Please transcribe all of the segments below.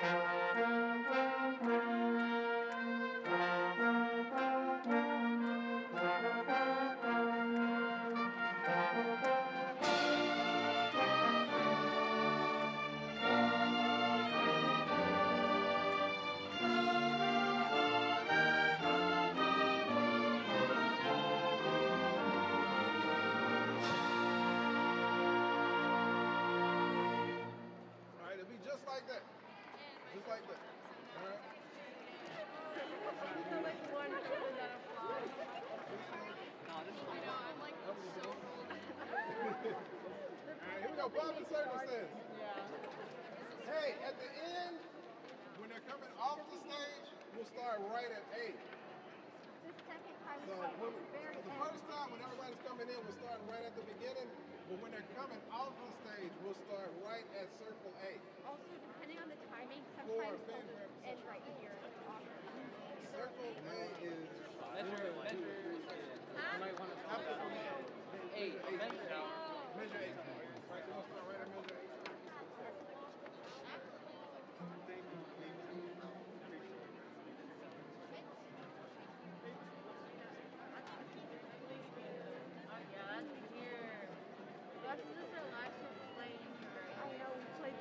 Alright, it'll be just like that. Just like that. Alright? So like one further than a flaw. I know, I'm like so rolled. Alright, here we go. Bob and circumstance. Yeah. Hey, at the end, when they're coming off the stage, we'll start right at A. The second time So was when, very so the end. first time when everybody's coming in, we're starting right at the beginning. But when they're coming off the stage, we'll start right at circle A. Also, depending on the timing, For sometimes fan they'll just end right here. Circle A is Measure. Huh? Eight. Measure. measure A. Right, so we'll start right at measure A. Yeah, that's weird. Let's just relax and play. I know, we played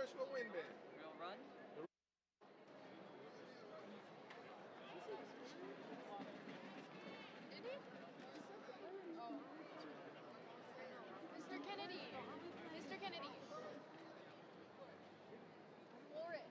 push for windbag. We'll run. Did he? Oh. Mr. Kennedy. Mr. Kennedy. Flourish.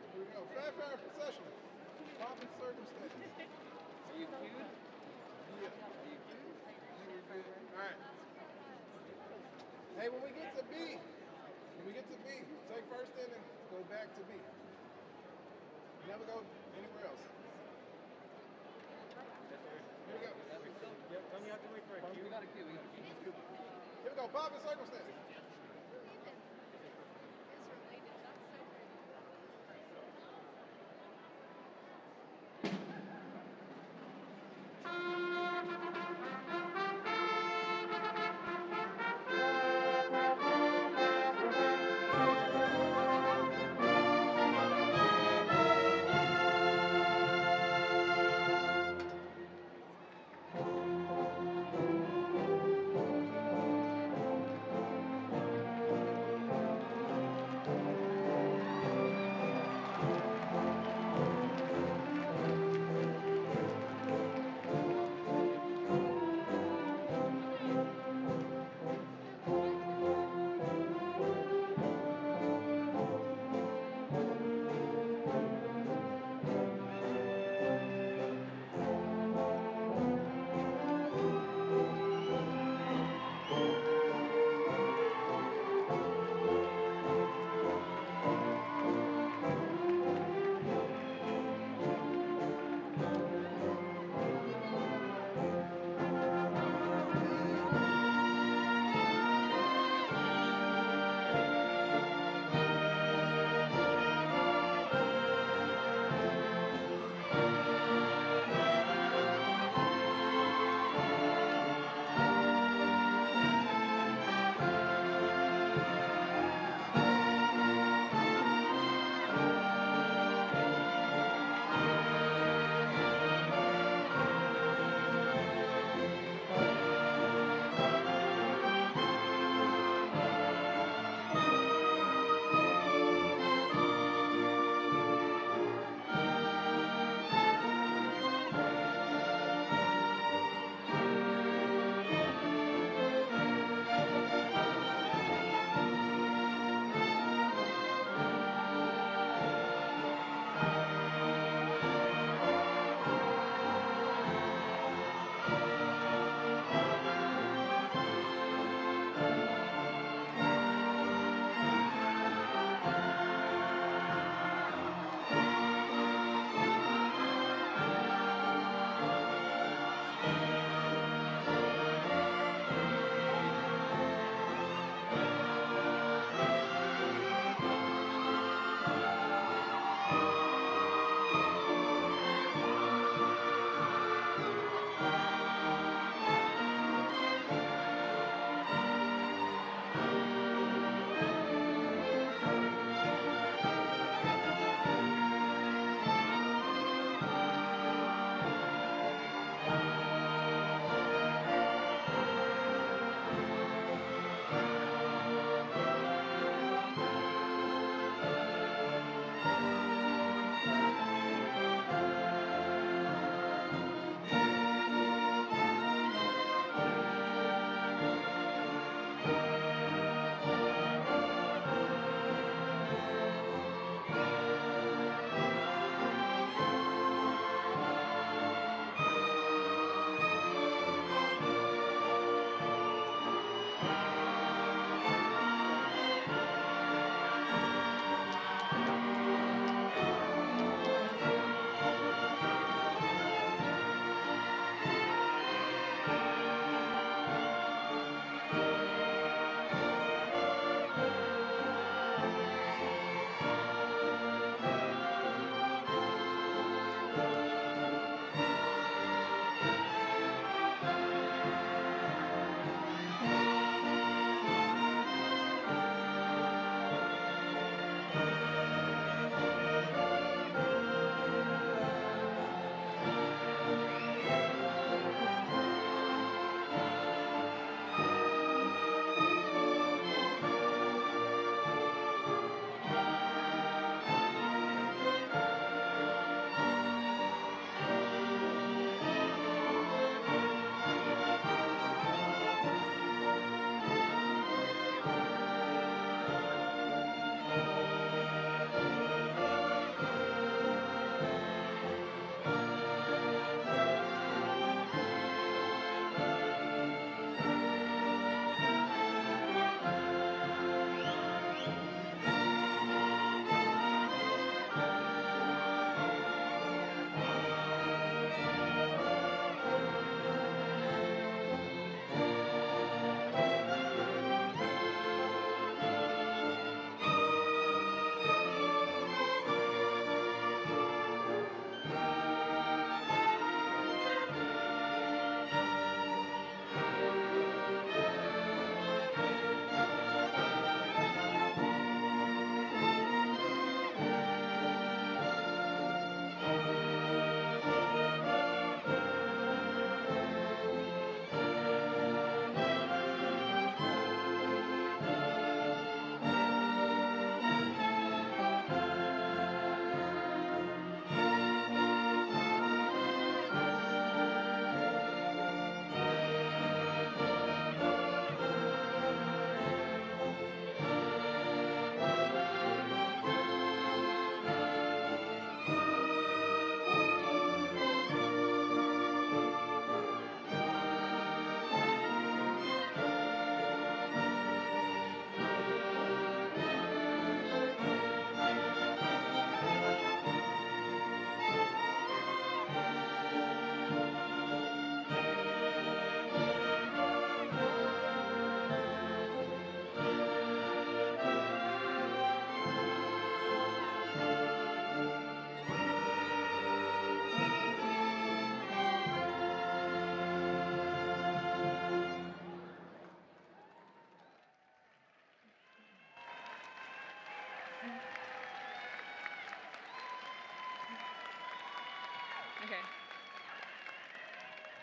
Here we go. Fanfare procession. Pomp and circumstance. Are you queued? Yeah. Are you queued? All right. Hey, when we get to B, take first in and go back to B. Never go anywhere else. Here we go. Tell me you have to wait for a cue. We got a queue. We got a queue. Here we go. Pomp and circumstance. Who even is related? That's so crazy.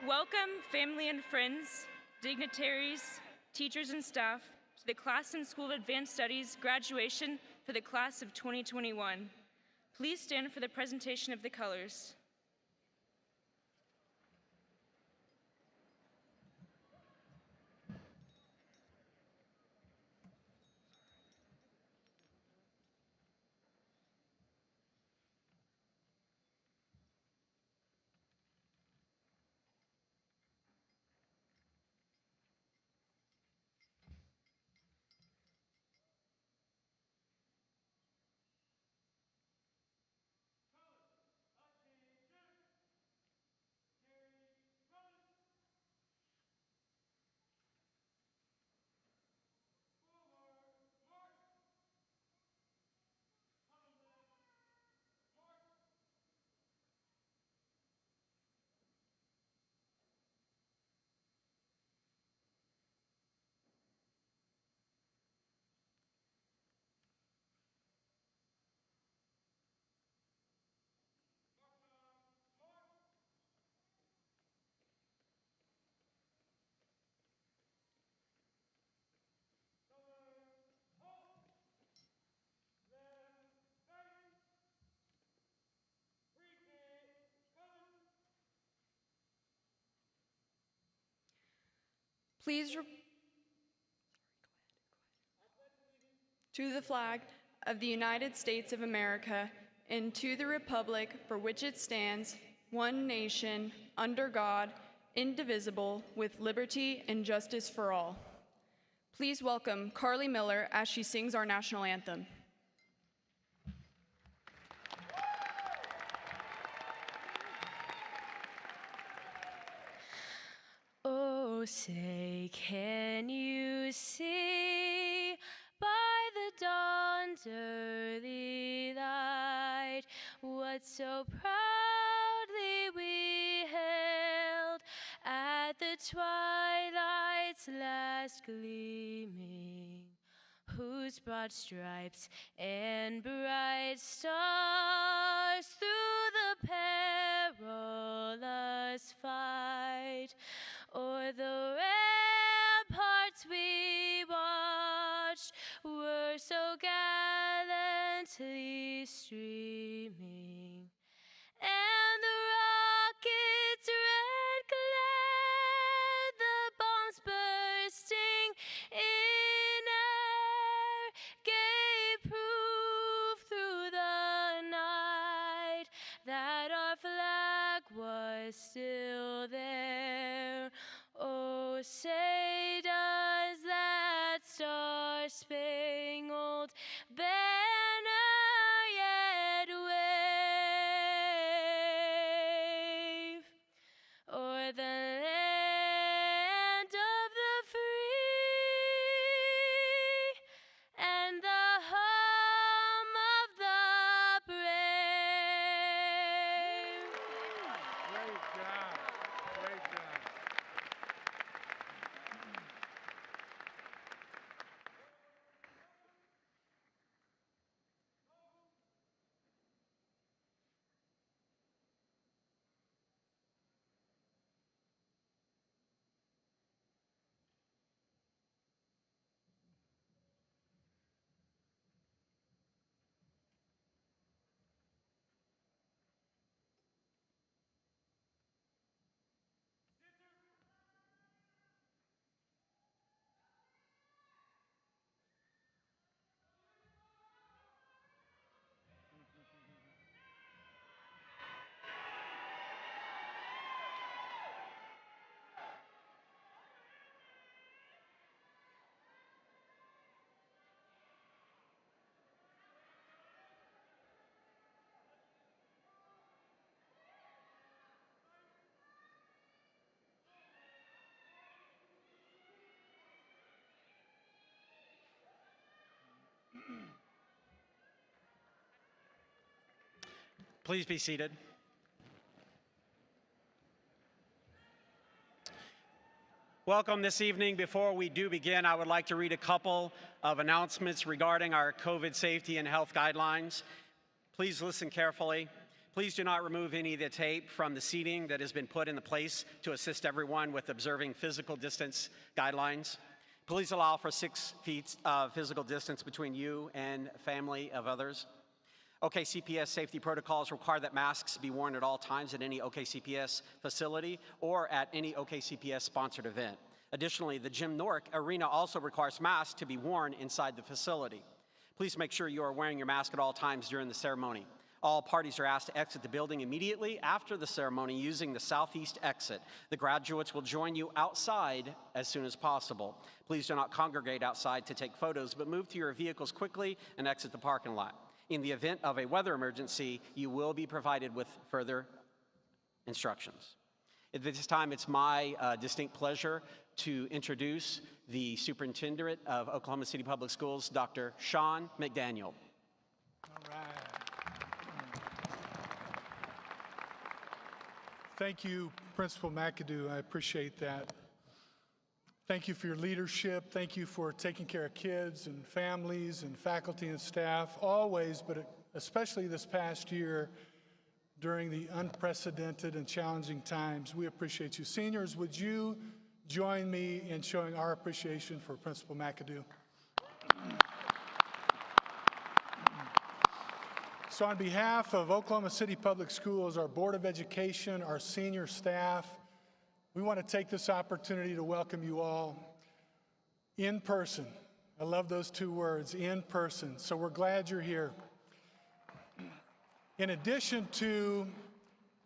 Welcome, family and friends, dignitaries, teachers and staff, to the Classen School of Advanced Studies graduation for the class of 2021. Please stand for the presentation of the colors. Please to the flag of the United States of America and to the republic for which it stands, one nation, under God, indivisible, with liberty and justice for all. Please welcome Carly Miller as she sings our national anthem. Oh, say, can you see by the dawn's early light what so proudly we hailed at the twilight's last gleaming, whose broad stripes and bright stars through the perilous fight o'er the ramparts we watched were so gallantly streaming, and the rockets red glare, the bombs bursting in air, gave proof through the night that our flag was still there. Oh, say does that star-spangled banner yet wave o'er the land of the free and the home of the brave? Great job. Great job. Please be seated. Welcome this evening. Before we do begin, I would like to read a couple of announcements regarding our COVID safety and health guidelines. Please listen carefully. Please do not remove any of the tape from the seating that has been put in the place to assist everyone with observing physical distance guidelines. Please allow for 6 feet of physical distance between you and family of others. OKCPS safety protocols require that masks be worn at all times at any OKCPS facility or at any OKCPS sponsored event. Additionally, the Jim Nork Arena also requires masks to be worn inside the facility. Please make sure you are wearing your mask at all times during the ceremony. All parties are asked to exit the building immediately after the ceremony using the southeast exit. The graduates will join you outside as soon as possible. Please do not congregate outside to take photos, but move to your vehicles quickly and exit the parking lot. In the event of a weather emergency, you will be provided with further instructions. At this time, it's my distinct pleasure to introduce the Superintendent of Oklahoma City Public Schools, Dr. Sean McDaniel. All right. Thank you, Principal McAdoo. I appreciate that. Thank you for your leadership. Thank you for taking care of kids and families and faculty and staff, always, but especially this past year during the unprecedented and challenging times. We appreciate you. Seniors, would you join me in showing our appreciation for Principal McAdoo? So on behalf of Oklahoma City Public Schools, our Board of Education, our senior staff, we want to take this opportunity to welcome you all in person. I love those 2 words, in person. So we're glad you're here. In addition to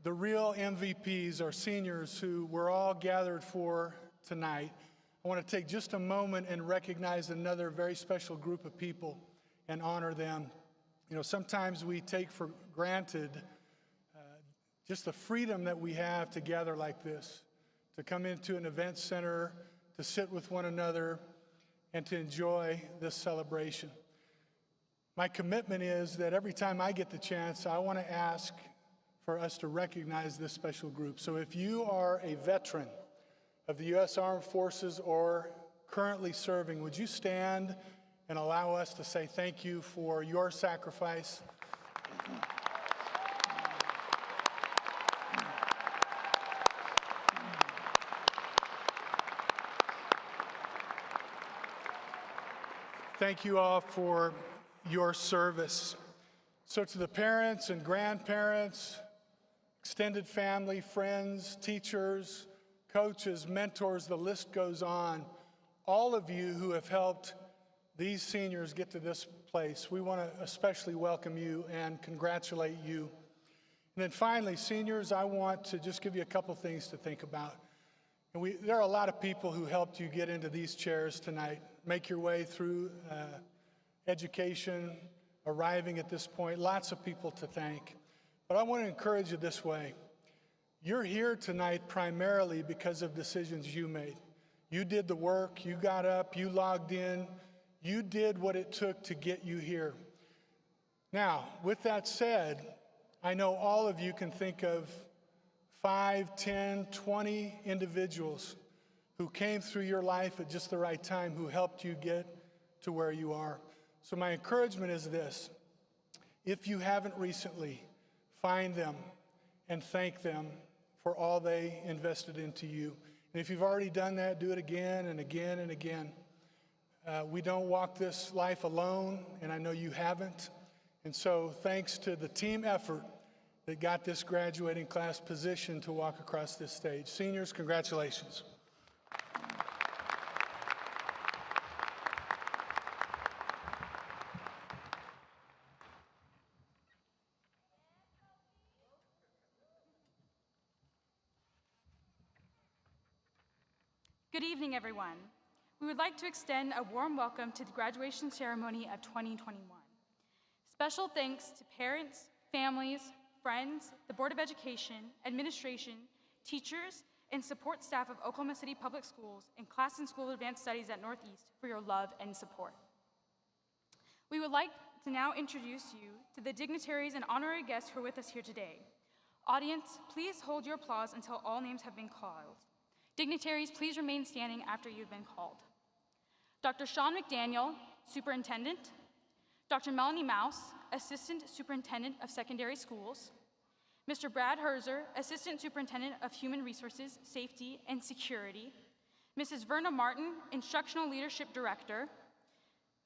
the real MVPs, our seniors who we're all gathered for tonight, I want to take just a moment and recognize another very special group of people and honor them. You know, sometimes we take for granted just the freedom that we have to gather like this, to come into an event center, to sit with one another, and to enjoy this celebration. My commitment is that every time I get the chance, I want to ask for us to recognize this special group. So if you are a veteran of the U.S. Armed Forces or currently serving, would you stand and allow us to say thank you for your sacrifice? Thank you all for your service. So to the parents and grandparents, extended family, friends, teachers, coaches, mentors, the list goes on. All of you who have helped these seniors get to this place, we want to especially welcome you and congratulate you. And then finally, seniors, I want to just give you a couple things to think about. And there are a lot of people who helped you get into these chairs tonight, make your way through education, arriving at this point. Lots of people to thank. But I want to encourage you this way. You're here tonight primarily because of decisions you made. You did the work, you got up, you logged in, you did what it took to get you here. Now, with that said, I know all of you can think of 5, 10, 20 individuals who came through your life at just the right time, who helped you get to where you are. So my encouragement is this: if you haven't recently, find them and thank them for all they invested into you. And if you've already done that, do it again and again and again. We don't walk this life alone, and I know you haven't. And so thanks to the team effort that got this graduating class positioned to walk across this stage. Seniors, congratulations. Good evening, everyone. We would like to extend a warm welcome to the graduation ceremony of 2021. Special thanks to parents, families, friends, the Board of Education, administration, teachers, and support staff of Oklahoma City Public Schools and Classen School of Advanced Studies at Northeast for your love and support. We would like to now introduce you to the dignitaries and honorary guests who are with us here today. Audience, please hold your applause until all names have been called. Dignitaries, please remain standing after you've been called. Dr. Sean McDaniel, Superintendent. Dr. Melanie Mouse, Assistant Superintendent of Secondary Schools. Mr. Brad Herzer, Assistant Superintendent of Human Resources, Safety, and Security, Mrs. Verna Martin, Instructional Leadership Director,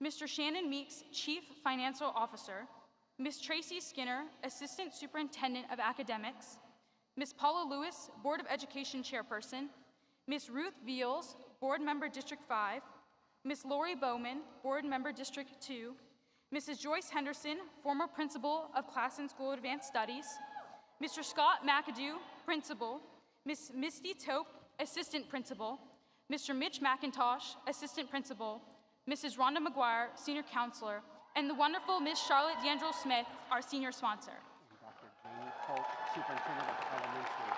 Mr. Shannon Meeks, Chief Financial Officer, Ms. Tracy Skinner, Assistant Superintendent of Academics, Ms. Paula Lewis, Board of Education Chairperson, Ms. Ruth Veals, Board Member District 5, Ms. Lori Bowman, Board Member District 2, Mrs. Joyce Henderson, former Principal of Classen School of Advanced Studies, Mr. Scott McAdoo, Principal, Ms. Misty Tope, Assistant Principal, Mr. Mitch McIntosh, Assistant Principal, Mrs. Rhonda McGuire, Senior Counselor, and the wonderful Ms. Charlotte D'Angelo Smith, our Senior Sponsor.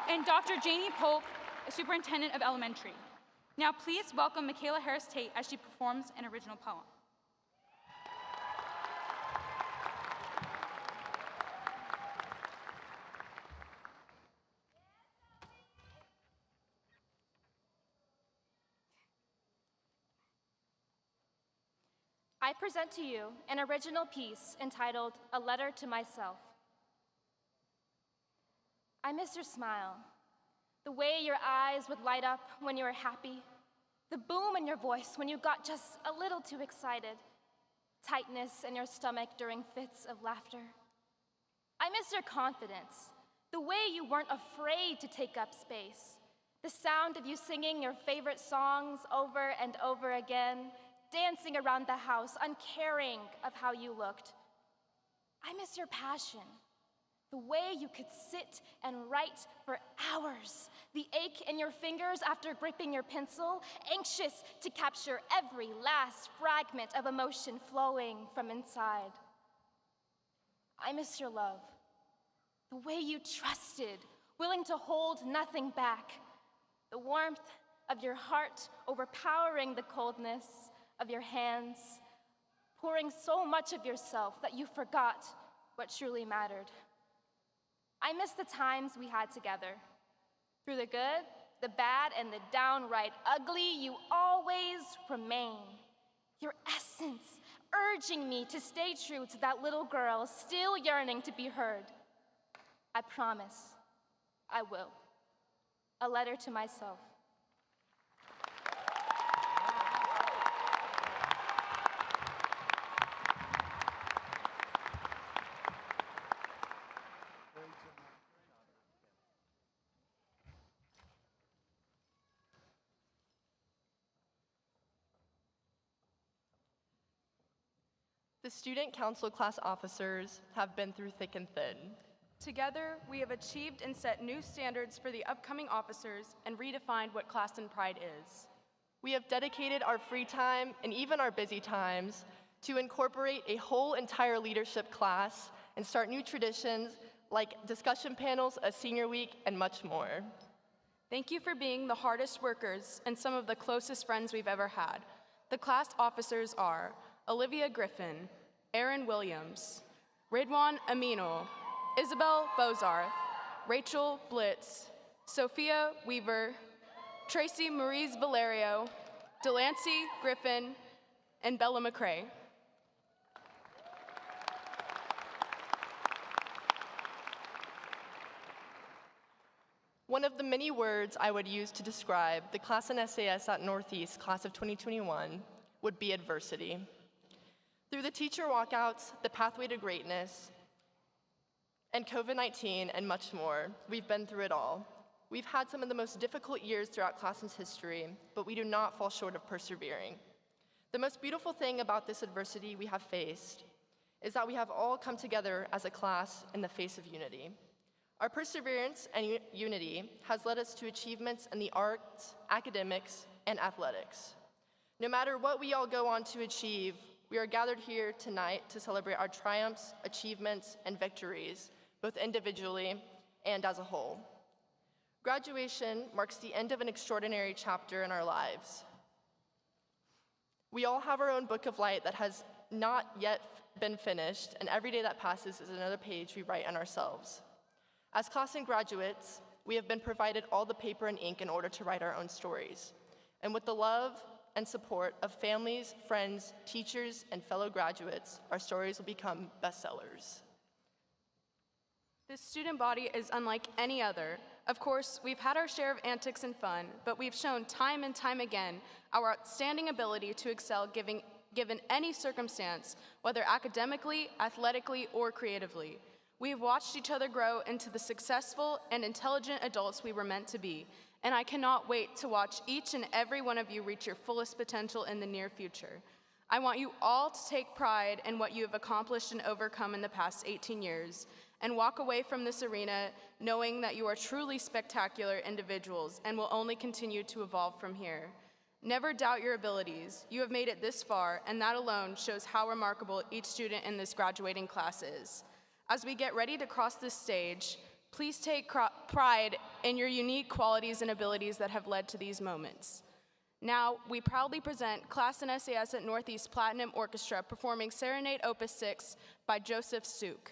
And Dr. Janie Polk, Superintendent of Elementary. Now please welcome Michaela Harris Tate as she performs an original poem. I present to you an original piece entitled A Letter to Myself. I miss your smile, the way your eyes would light up when you were happy, the boom in your voice when you got just a little too excited, tightness in your stomach during fits of laughter. I miss your confidence, the way you weren't afraid to take up space, the sound of you singing your favorite songs over and over again, dancing around the house, uncaring of how you looked. I miss your passion, the way you could sit and write for hours, the ache in your fingers after gripping your pencil, anxious to capture every last fragment of emotion flowing from inside. I miss your love, the way you trusted, willing to hold nothing back, the warmth of your heart overpowering the coldness of your hands, pouring so much of yourself that you forgot what truly mattered. I miss the times we had together. Through the good, the bad, and the downright ugly, you always remain. Your essence urging me to stay true to that little girl still yearning to be heard. I promise, I will. A letter to myself. The Student Council class officers have been through thick and thin. Together, we have achieved and set new standards for the upcoming officers and redefined what Classen pride is. We have dedicated our free time and even our busy times to incorporate a whole entire leadership class and start new traditions like discussion panels, a senior week, and much more. Thank you for being the hardest workers and some of the closest friends we've ever had. The class officers are Olivia Griffin, Aaron Williams, Ridwan Amino, Isabel Bozarth, Rachel Blitz, Sophia Weaver, Tracy Maurice Valerio, Delancey Griffin, and Bella McCrae. One of the many words I would use to describe the Classen SAS at Northeast class of 2021 would be adversity. Through the teacher walkouts, the pathway to greatness, and COVID-19 and much more, we've been through it all. We've had some of the most difficult years throughout Classen's history, but we do not fall short of persevering. The most beautiful thing about this adversity we have faced is that we have all come together as a class in the face of unity. Our perseverance and unity has led us to achievements in the arts, academics, and athletics. No matter what we all go on to achieve, we are gathered here tonight to celebrate our triumphs, achievements, and victories, both individually and as a whole. Graduation marks the end of an extraordinary chapter in our lives. We all have our own book of light that has not yet been finished, and every day that passes is another page we write on ourselves. As Classen graduates, we have been provided all the paper and ink in order to write our own stories. And with the love and support of families, friends, teachers, and fellow graduates, our stories will become bestsellers. This student body is unlike any other. Of course, we've had our share of antics and fun, but we've shown time and time again our outstanding ability to excel given any circumstance, whether academically, athletically, or creatively. We've watched each other grow into the successful and intelligent adults we were meant to be, and I cannot wait to watch each and every one of you reach your fullest potential in the near future. I want you all to take pride in what you have accomplished and overcome in the past 18 years, and walk away from this arena knowing that you are truly spectacular individuals and will only continue to evolve from here. Never doubt your abilities. You have made it this far, and that alone shows how remarkable each student in this graduating class is. As we get ready to cross this stage, please take pride in your unique qualities and abilities that have led to these moments. Now, we proudly present Classen SAS at Northeast Platinum Orchestra performing Serenade Opus 6 by Joseph Suk.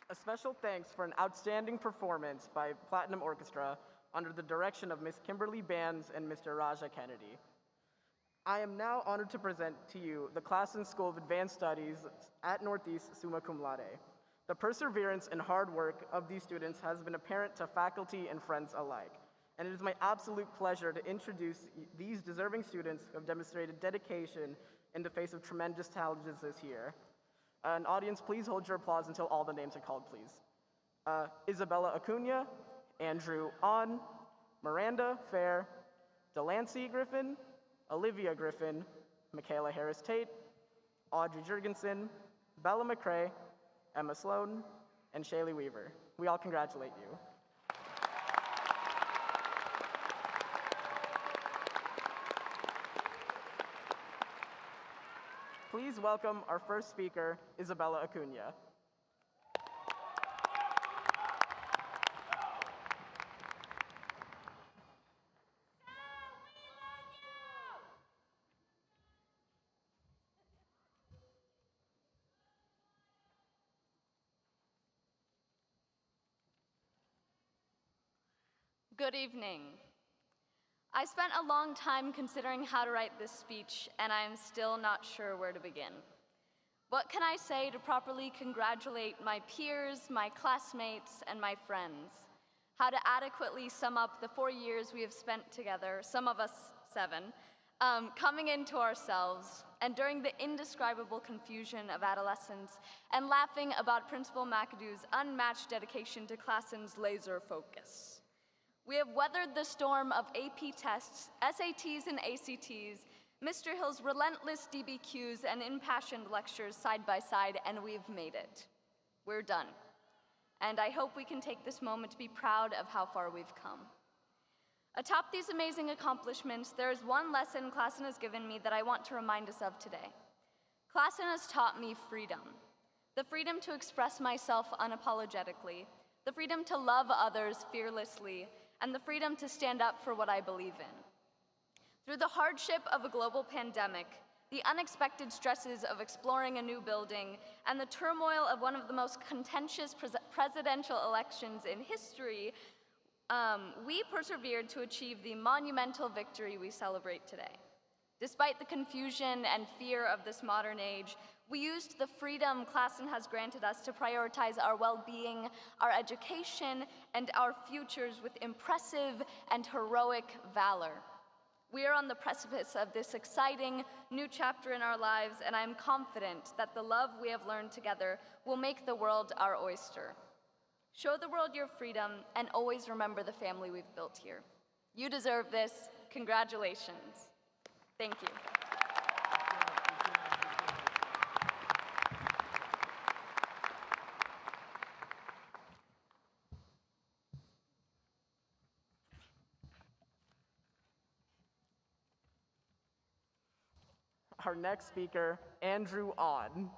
A special thanks for an outstanding performance by Platinum Orchestra under the direction of Miss Kimberly Bands and Mr. Raja Kennedy. I am now honored to present to you the Classen School of Advanced Studies at Northeast Summa Cum Laude. The perseverance and hard work of these students has been apparent to faculty and friends alike, and it is my absolute pleasure to introduce these deserving students who have demonstrated dedication in the face of tremendous challenges this year. An audience, please hold your applause until all the names are called, please. Isabella Acuna, Andrew On, Miranda Fair, Delancey Griffin, Olivia Griffin, Michaela Harris Tate, Audrey Jurgensen, Bella McCrae, Emma Sloan, and Shaylee Weaver. We all congratulate you. Please welcome our first speaker, Isabella Acuna. Good evening. I spent a long time considering how to write this speech, and I am still not sure where to begin. What can I say to properly congratulate my peers, my classmates, and my friends? How to adequately sum up the 4 years we have spent together, some of us 7, coming into ourselves, and during the indescribable confusion of adolescence, and laughing about Principal McAdoo's unmatched dedication to Klassen's laser focus. We have weathered the storm of AP tests, SATs and ACTs, Mr. Hill's relentless DBQs and impassioned lectures side by side, and we've made it. We're done. And I hope we can take this moment to be proud of how far we've come. Atop these amazing accomplishments, there is one lesson Classen has given me that I want to remind us of today. Classen has taught me freedom. The freedom to express myself unapologetically, the freedom to love others fearlessly, and the freedom to stand up for what I believe in. Through the hardship of a global pandemic, the unexpected stresses of exploring a new building, and the turmoil of one of the most contentious presidential elections in history, we persevered to achieve the monumental victory we celebrate today. Despite the confusion and fear of this modern age, we used the freedom Classen has granted us to prioritize our well-being, our education, and our futures with impressive and heroic valor. We are on the precipice of this exciting new chapter in our lives, and I am confident that the love we have learned together will make the world our oyster. Show the world your freedom, and always remember the family we've built here. You deserve this. Congratulations. Thank you. Our next speaker, Andrew On.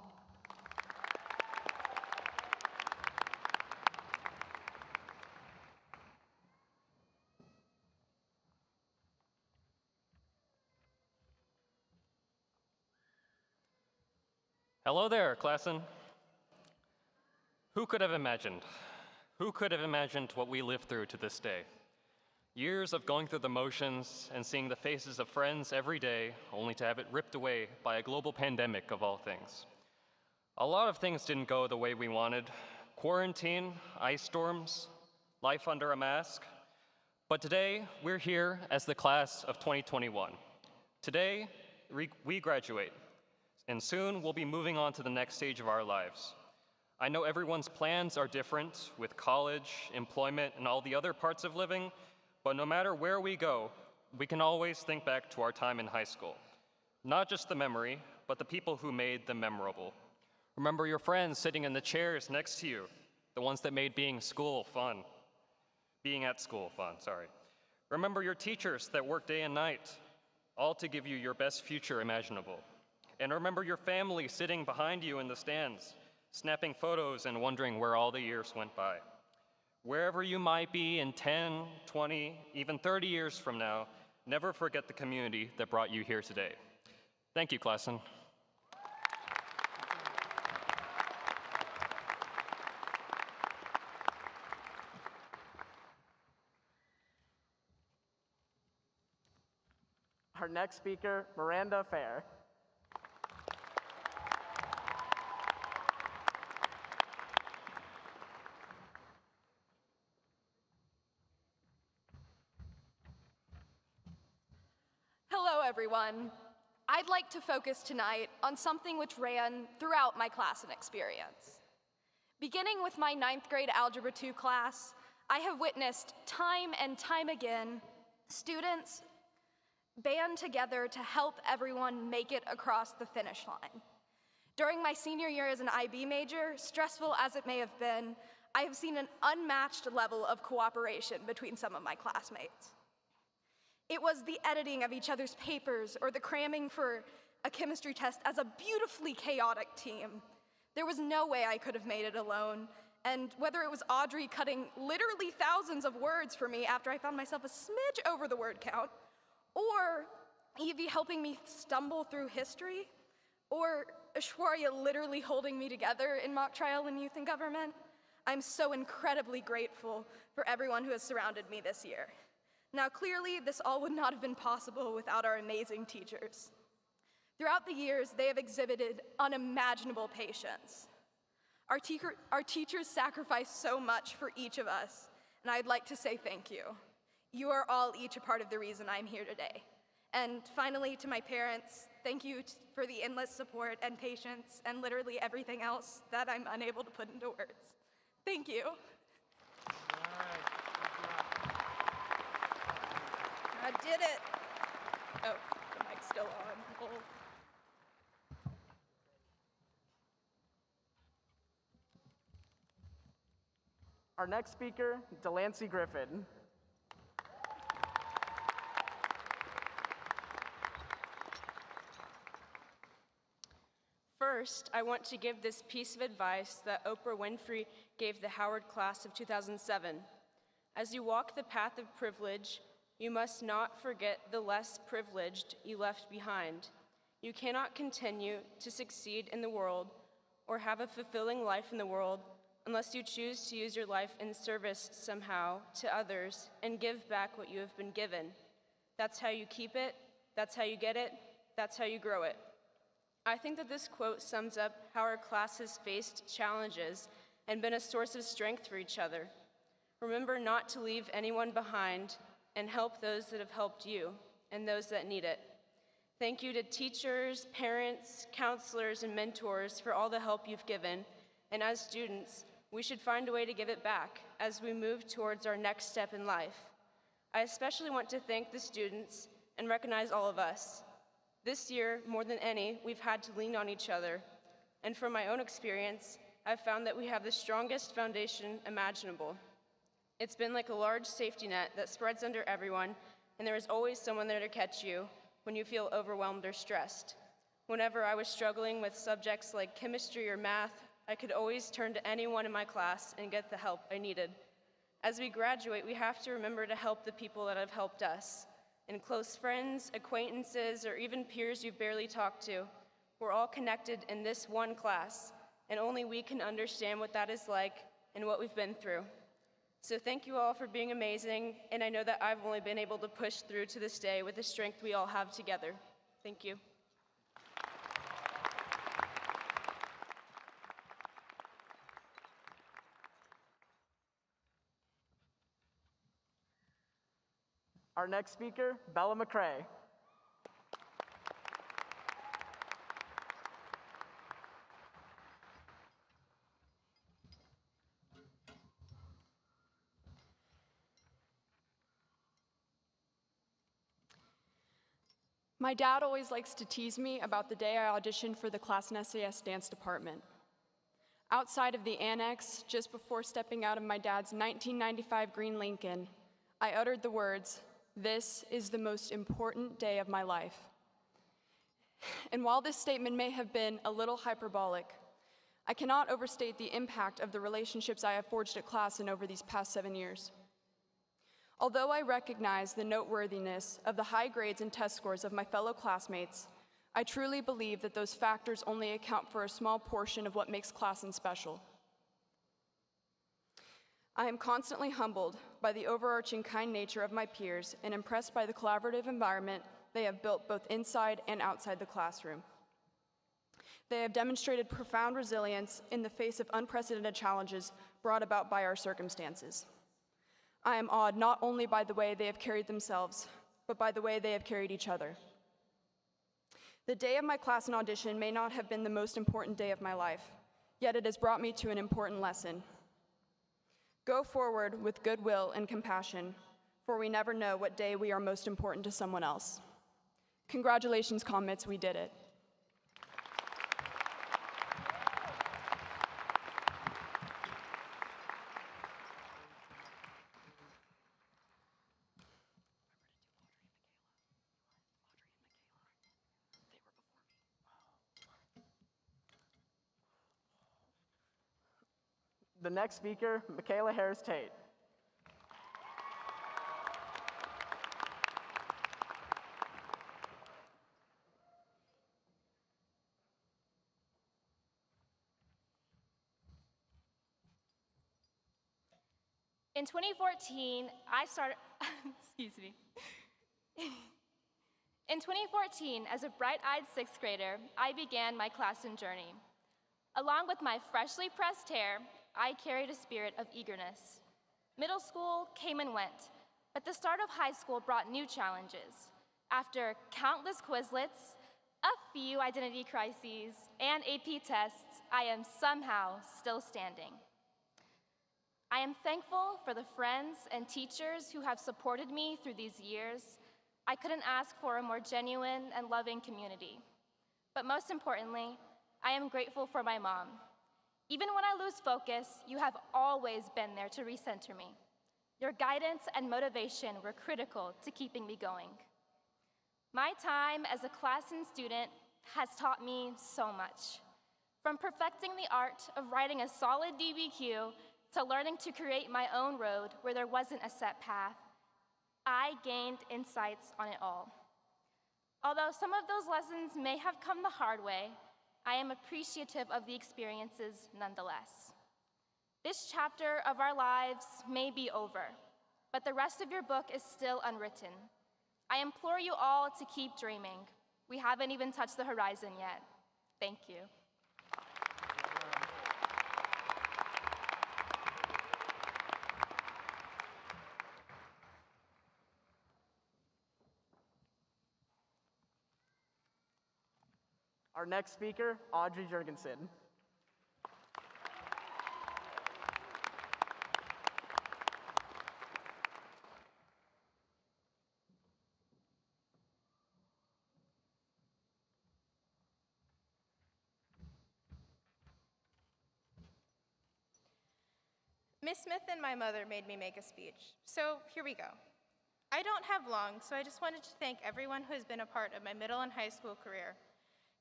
Hello there, Classen. Who could have imagined? Who could have imagined what we lived through to this day? Years of going through the motions and seeing the faces of friends every day, only to have it ripped away by a global pandemic of all things. A lot of things didn't go the way we wanted. Quarantine, ice storms, life under a mask. But today, we're here as the class of 2021. Today, we graduate. And soon, we'll be moving on to the next stage of our lives. I know everyone's plans are different with college, employment, and all the other parts of living, but no matter where we go, we can always think back to our time in high school. Not just the memory, but the people who made them memorable. Remember your friends sitting in the chairs next to you, the ones that made being at school fun, sorry. Remember your teachers that worked day and night, all to give you your best future imaginable. And remember your family sitting behind you in the stands, snapping photos and wondering where all the years went by. Wherever you might be in 10, 20, even 30 years from now, never forget the community that brought you here today. Thank you, Classen. Our next speaker, Miranda Fair. Hello, everyone. I'd like to focus tonight on something which ran throughout my Classen experience. Beginning with my 9th grade Algebra 2 class, I have witnessed time and time again students band together to help everyone make it across the finish line. During my senior year as an IB major, stressful as it may have been, I have seen an unmatched level of cooperation between some of my classmates. It was the editing of each other's papers or the cramming for a chemistry test as a beautifully chaotic team. There was no way I could have made it alone, and whether it was Audrey cutting literally thousands of words for me after I found myself a smidge over the word count, or Evie helping me stumble through history, or Ashwarya literally holding me together in mock trial and youth and government, I'm so incredibly grateful for everyone who has surrounded me this year. Now, clearly, this all would not have been possible without our amazing teachers. Throughout the years, they have exhibited unimaginable patience. Our teachers sacrificed so much for each of us, and I'd like to say thank you. You are all each a part of the reason I'm here today. And finally, to my parents, thank you for the endless support and patience and literally everything else that I'm unable to put into words. Thank you. I did it. Oh, the mic's still on. Hold. Our next speaker, Delancey Griffin. First, I want to give this piece of advice that Oprah Winfrey gave the Howard class of 2007. As you walk the path of privilege, you must not forget the less privileged you left behind. You cannot continue to succeed in the world or have a fulfilling life in the world unless you choose to use your life in service somehow to others and give back what you have been given. That's how you keep it, that's how you get it, that's how you grow it. I think that this quote sums up how our class has faced challenges and been a source of strength for each other. Remember not to leave anyone behind and help those that have helped you and those that need it. Thank you to teachers, parents, counselors, and mentors for all the help you've given. And as students, we should find a way to give it back as we move towards our next step in life. I especially want to thank the students and recognize all of us. This year, more than any, we've had to lean on each other. And from my own experience, I've found that we have the strongest foundation imaginable. It's been like a large safety net that spreads under everyone, and there is always someone there to catch you when you feel overwhelmed or stressed. Whenever I was struggling with subjects like chemistry or math, I could always turn to anyone in my class and get the help I needed. As we graduate, we have to remember to help the people that have helped us. And close friends, acquaintances, or even peers you've barely talked to, we're all connected in this one class, and only we can understand what that is like and what we've been through. So thank you all for being amazing, and I know that I've only been able to push through to this day with the strength we all have together. Thank you. Our next speaker, Bella McCrae. My dad always likes to tease me about the day I auditioned for the Classen SAS dance department. Outside of the annex, just before stepping out of my dad's 1995 green Lincoln, I uttered the words, "This is the most important day of my life." And while this statement may have been a little hyperbolic, I cannot overstate the impact of the relationships I have forged at Classen over these past 7 years. Although I recognize the noteworthiness of the high grades and test scores of my fellow classmates, I truly believe that those factors only account for a small portion of what makes Classen special. I am constantly humbled by the overarching kind nature of my peers and impressed by the collaborative environment they have built both inside and outside the classroom. They have demonstrated profound resilience in the face of unprecedented challenges brought about by our circumstances. I am awed not only by the way they have carried themselves, but by the way they have carried each other. The day of my Classen audition may not have been the most important day of my life, yet it has brought me to an important lesson. Go forward with goodwill and compassion, for we never know what day we are most important to someone else. Congratulations, Comets, we did it. The next speaker, Michaela Harris-Tate. In 2014, I started, excuse me. In 2014, as a bright-eyed sixth grader, I began my Classen journey. Along with my freshly pressed hair, I carried a spirit of eagerness. Middle school came and went, but the start of high school brought new challenges. After countless Quizlets, a few identity crises, and AP tests, I am somehow still standing. I am thankful for the friends and teachers who have supported me through these years. I couldn't ask for a more genuine and loving community. But most importantly, I am grateful for my mom. Even when I lose focus, you have always been there to recenter me. Your guidance and motivation were critical to keeping me going. My time as a Classen student has taught me so much. From perfecting the art of writing a solid DBQ to learning to create my own road where there wasn't a set path, I gained insights on it all. Although some of those lessons may have come the hard way, I am appreciative of the experiences nonetheless. This chapter of our lives may be over, but the rest of your book is still unwritten. I implore you all to keep dreaming. We haven't even touched the horizon yet. Thank you. Our next speaker, Audrey Jurgensen. Miss Smith and my mother made me make a speech, so here we go. I don't have long, so I just wanted to thank everyone who has been a part of my middle and high school career.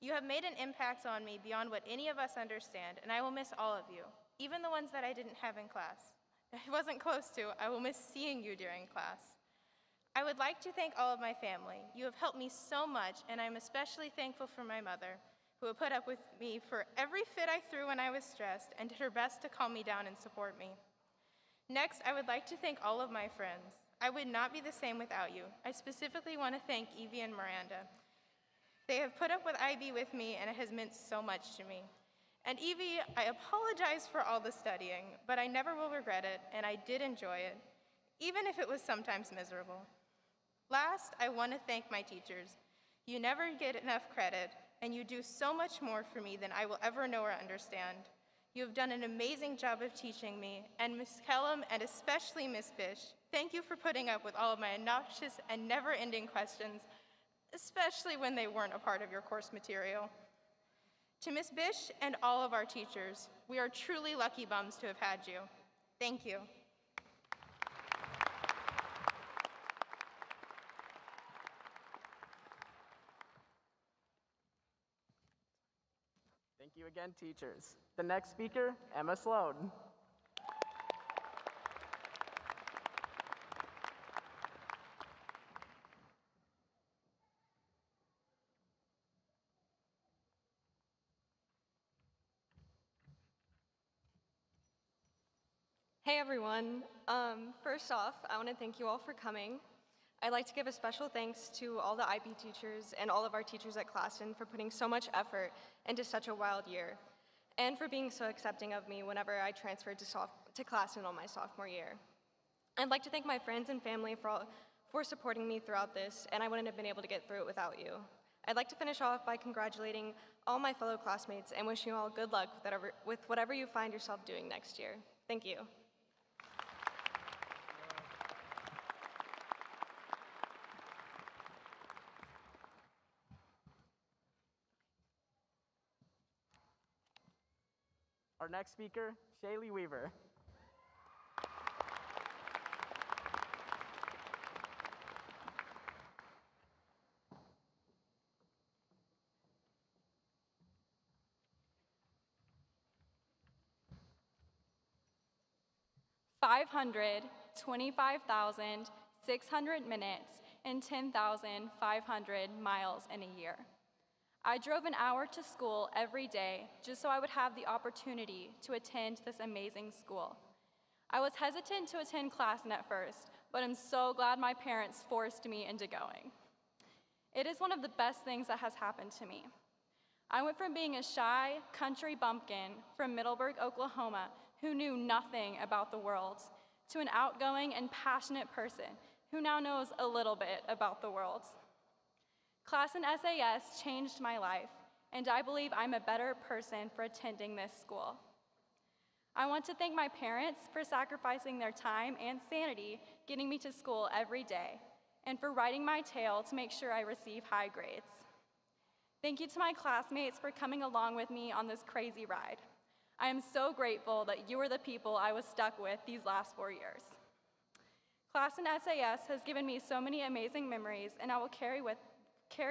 You have made an impact on me beyond what any of us understand, and I will miss all of you, even the ones that I didn't have in class. I wasn't close to, I will miss seeing you during class. I would like to thank all of my family. You have helped me so much, and I'm especially thankful for my mother, who would put up with me for every fit I threw when I was stressed and did her best to calm me down and support me. Next, I would like to thank all of my friends. I would not be the same without you. I specifically want to thank Evie and Miranda. They have put up with IB with me, and it has meant so much to me. And Evie, I apologize for all the studying, but I never will regret it, and I did enjoy it, even if it was sometimes miserable. Last, I want to thank my teachers. You never get enough credit, and you do so much more for me than I will ever know or understand. You have done an amazing job of teaching me, and Ms. Kellum, and especially Ms. Bish, thank you for putting up with all of my obnoxious and never-ending questions, especially when they weren't a part of your course material. To Ms. Bish and all of our teachers, we are truly lucky bums to have had you. Thank you. Thank you again, teachers. The next speaker, Emma Sloan. Hey everyone. First off, I want to thank you all for coming. I'd like to give a special thanks to all the IB teachers and all of our teachers at Classen for putting so much effort into such a wild year, and for being so accepting of me whenever I transferred to Classen on my sophomore year. I'd like to thank my friends and family for supporting me throughout this, and I wouldn't have been able to get through it without you. I'd like to finish off by congratulating all my fellow classmates and wishing you all good luck with whatever you find yourself doing next year. Thank you. Our next speaker, Shaylee Weaver. $525,600 minutes and 10,500 miles in a year. I drove an hour to school every day just so I would have the opportunity to attend this amazing school. I was hesitant to attend Classen at first, but I'm so glad my parents forced me into going. It is one of the best things that has happened to me. I went from being a shy country bumpkin from Middleburg, Oklahoma, who knew nothing about the world, to an outgoing and passionate person who now knows a little bit about the world. Classen SAS changed my life, and I believe I'm a better person for attending this school. I want to thank my parents for sacrificing their time and sanity getting me to school every day, and for writing my tale to make sure I receive high grades. Thank you to my classmates for coming along with me on this crazy ride. I am so grateful that you are the people I was stuck with these last 4 years. Classen SAS has given me so many amazing memories, and I will carry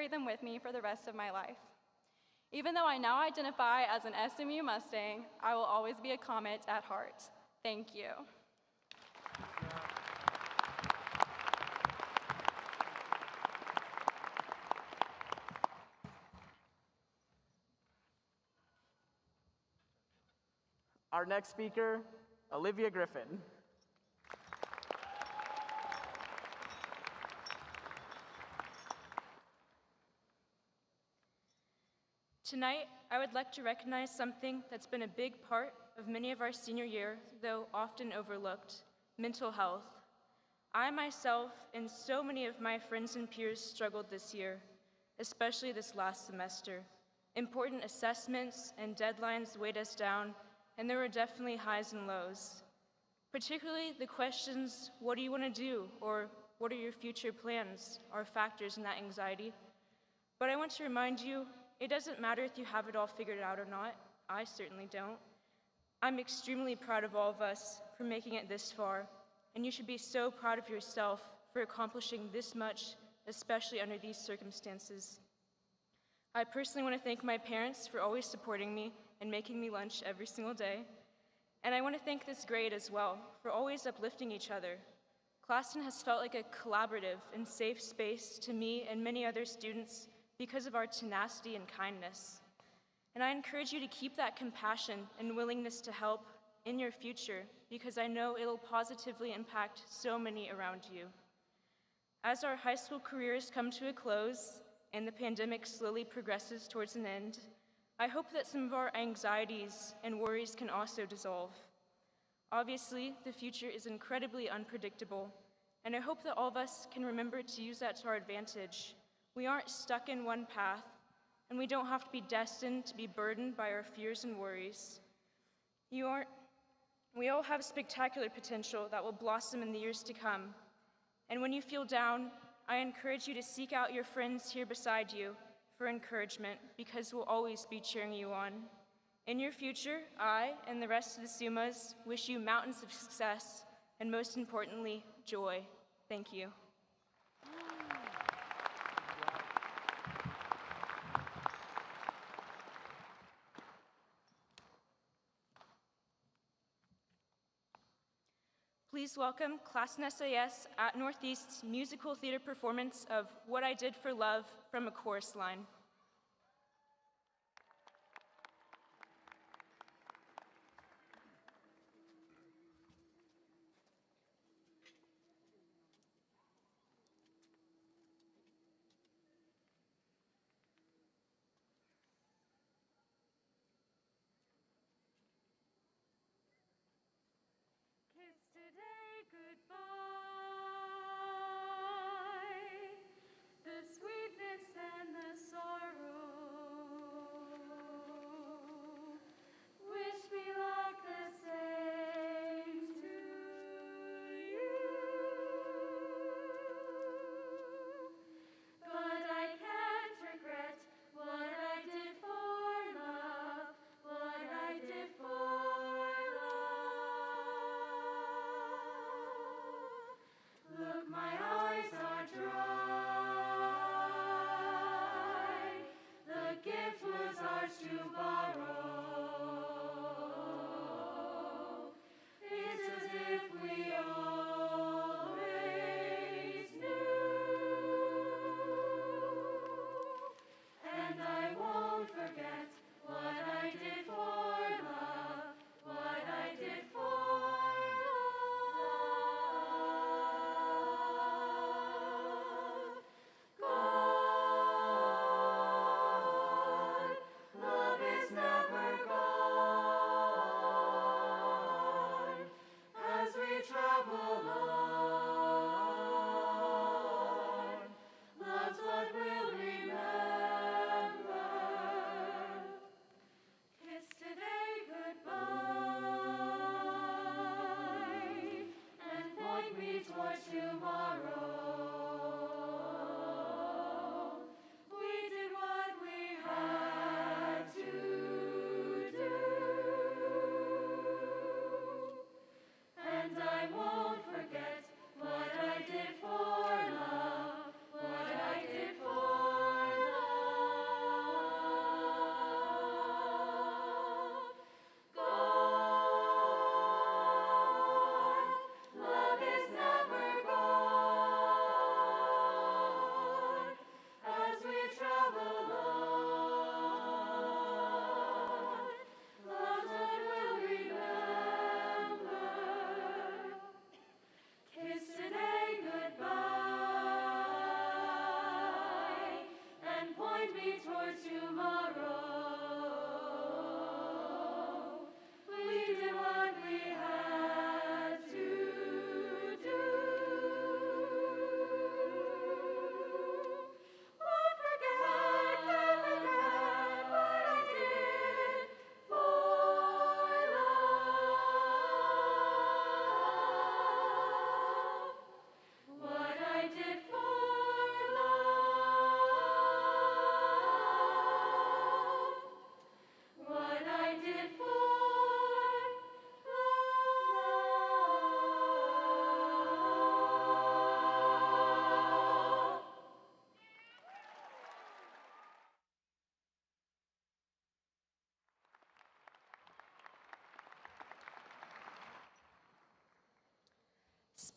them with me for the rest of my life. Even though I now identify as an SMU Mustang, I will always be a Comet at heart. Thank you. Our next speaker, Olivia Griffin. Tonight, I would like to recognize something that's been a big part of many of our senior year, though often overlooked: mental health. I myself and so many of my friends and peers struggled this year, especially this last semester. Important assessments and deadlines weighed us down, and there were definitely highs and lows. Particularly the questions, what do you want to do, or what are your future plans, are factors in that anxiety. But I want to remind you, it doesn't matter if you have it all figured out or not. I certainly don't. I'm extremely proud of all of us for making it this far, and you should be so proud of yourself for accomplishing this much, especially under these circumstances. I personally want to thank my parents for always supporting me and making me lunch every single day. And I want to thank this grade as well for always uplifting each other. Classen has felt like a collaborative and safe space to me and many other students because of our tenacity and kindness. And I encourage you to keep that compassion and willingness to help in your future, because I know it'll positively impact so many around you. As our high school careers come to a close and the pandemic slowly progresses towards an end, I hope that some of our anxieties and worries can also dissolve. Obviously, the future is incredibly unpredictable, and I hope that all of us can remember to use that to our advantage. We aren't stuck in one path, and we don't have to be destined to be burdened by our fears and worries. We all have spectacular potential that will blossom in the years to come. And when you feel down, I encourage you to seek out your friends here beside you for encouragement, because we'll always be cheering you on. In your future, I and the rest of the Sumas wish you mountains of success, and most importantly, joy. Thank you. Please welcome Classen SAS at Northeast's musical theater performance of What I Did for Love from a chorus line.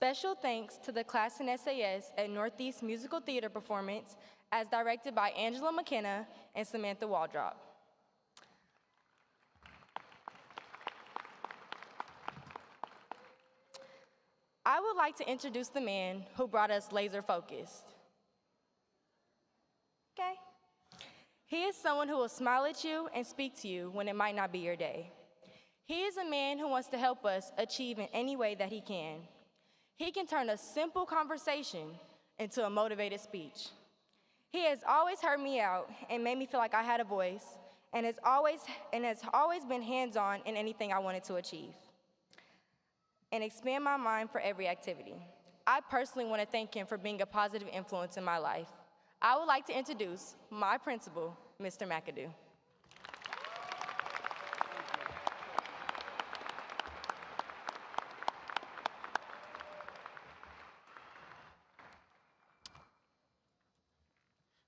Special thanks to the Classen SAS at Northeast Musical Theater Performance as directed by Angela McKenna and Samantha Waldrop. I would like to introduce the man who brought us Laser Focused. Okay. He is someone who will smile at you and speak to you when it might not be your day. He is a man who wants to help us achieve in any way that he can. He can turn a simple conversation into a motivated speech. He has always heard me out and made me feel like I had a voice, and has always been hands-on in anything I wanted to achieve and expand my mind for every activity. I personally want to thank him for being a positive influence in my life. I would like to introduce my principal, Mr. McAdoo.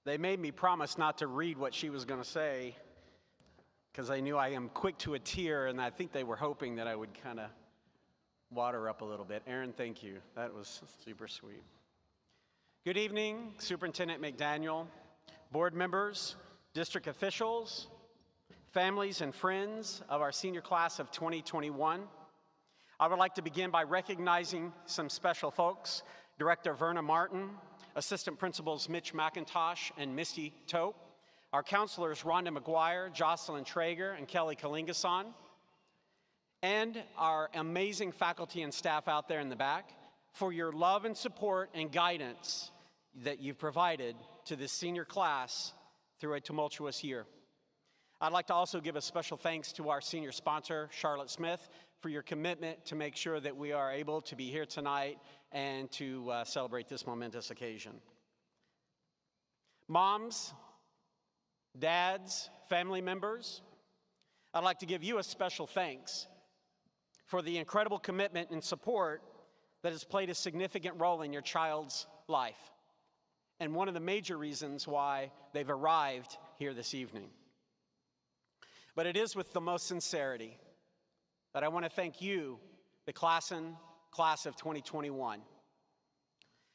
They made me promise not to read what she was going to say because I knew I am quick to a tear, and I think they were hoping that I would kind of water up a little bit. Aaron, thank you. That was super sweet. Good evening, Superintendent McDaniel, board members, district officials, families and friends of our senior class of 2021. I would like to begin by recognizing some special folks: Director Verna Martin, Assistant Principals Mitch McIntosh and Misty Tope, our counselors Rhonda McGuire, Jocelyn Traeger, and Kelly Kalingason, and our amazing faculty and staff out there in the back for your love and support and guidance that you've provided to this senior class through a tumultuous year. I'd like to also give a special thanks to our senior sponsor, Charlotte Smith, for your commitment to make sure that we are able to be here tonight and to celebrate this momentous occasion. Moms, dads, family members, I'd like to give you a special thanks for the incredible commitment and support that has played a significant role in your child's life, and one of the major reasons why they've arrived here this evening. But it is with the most sincerity that I want to thank you, the Classen class of 2021.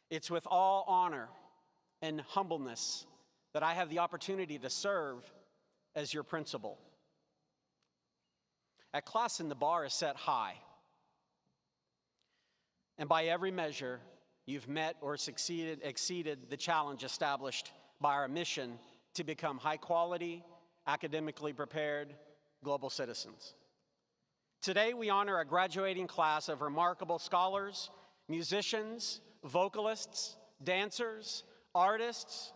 It's with all honor and humbleness that I have the opportunity to serve as your principal. At Classen, the bar is set high. And by every measure, you've met or exceeded the challenge established by our mission to become high-quality, academically prepared global citizens. Today, we honor a graduating class of remarkable scholars, musicians, vocalists, dancers, artists,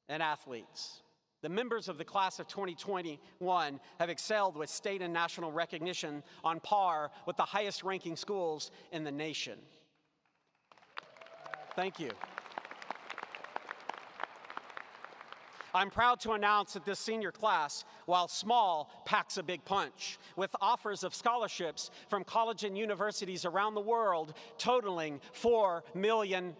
and athletes. The members of the class of 2021 have excelled with state and national recognition on par with the highest-ranking schools in the nation. Thank you. I'm proud to announce that this senior class, while small, packs a big punch, with offers of scholarships from colleges and universities around the world totaling $4 million.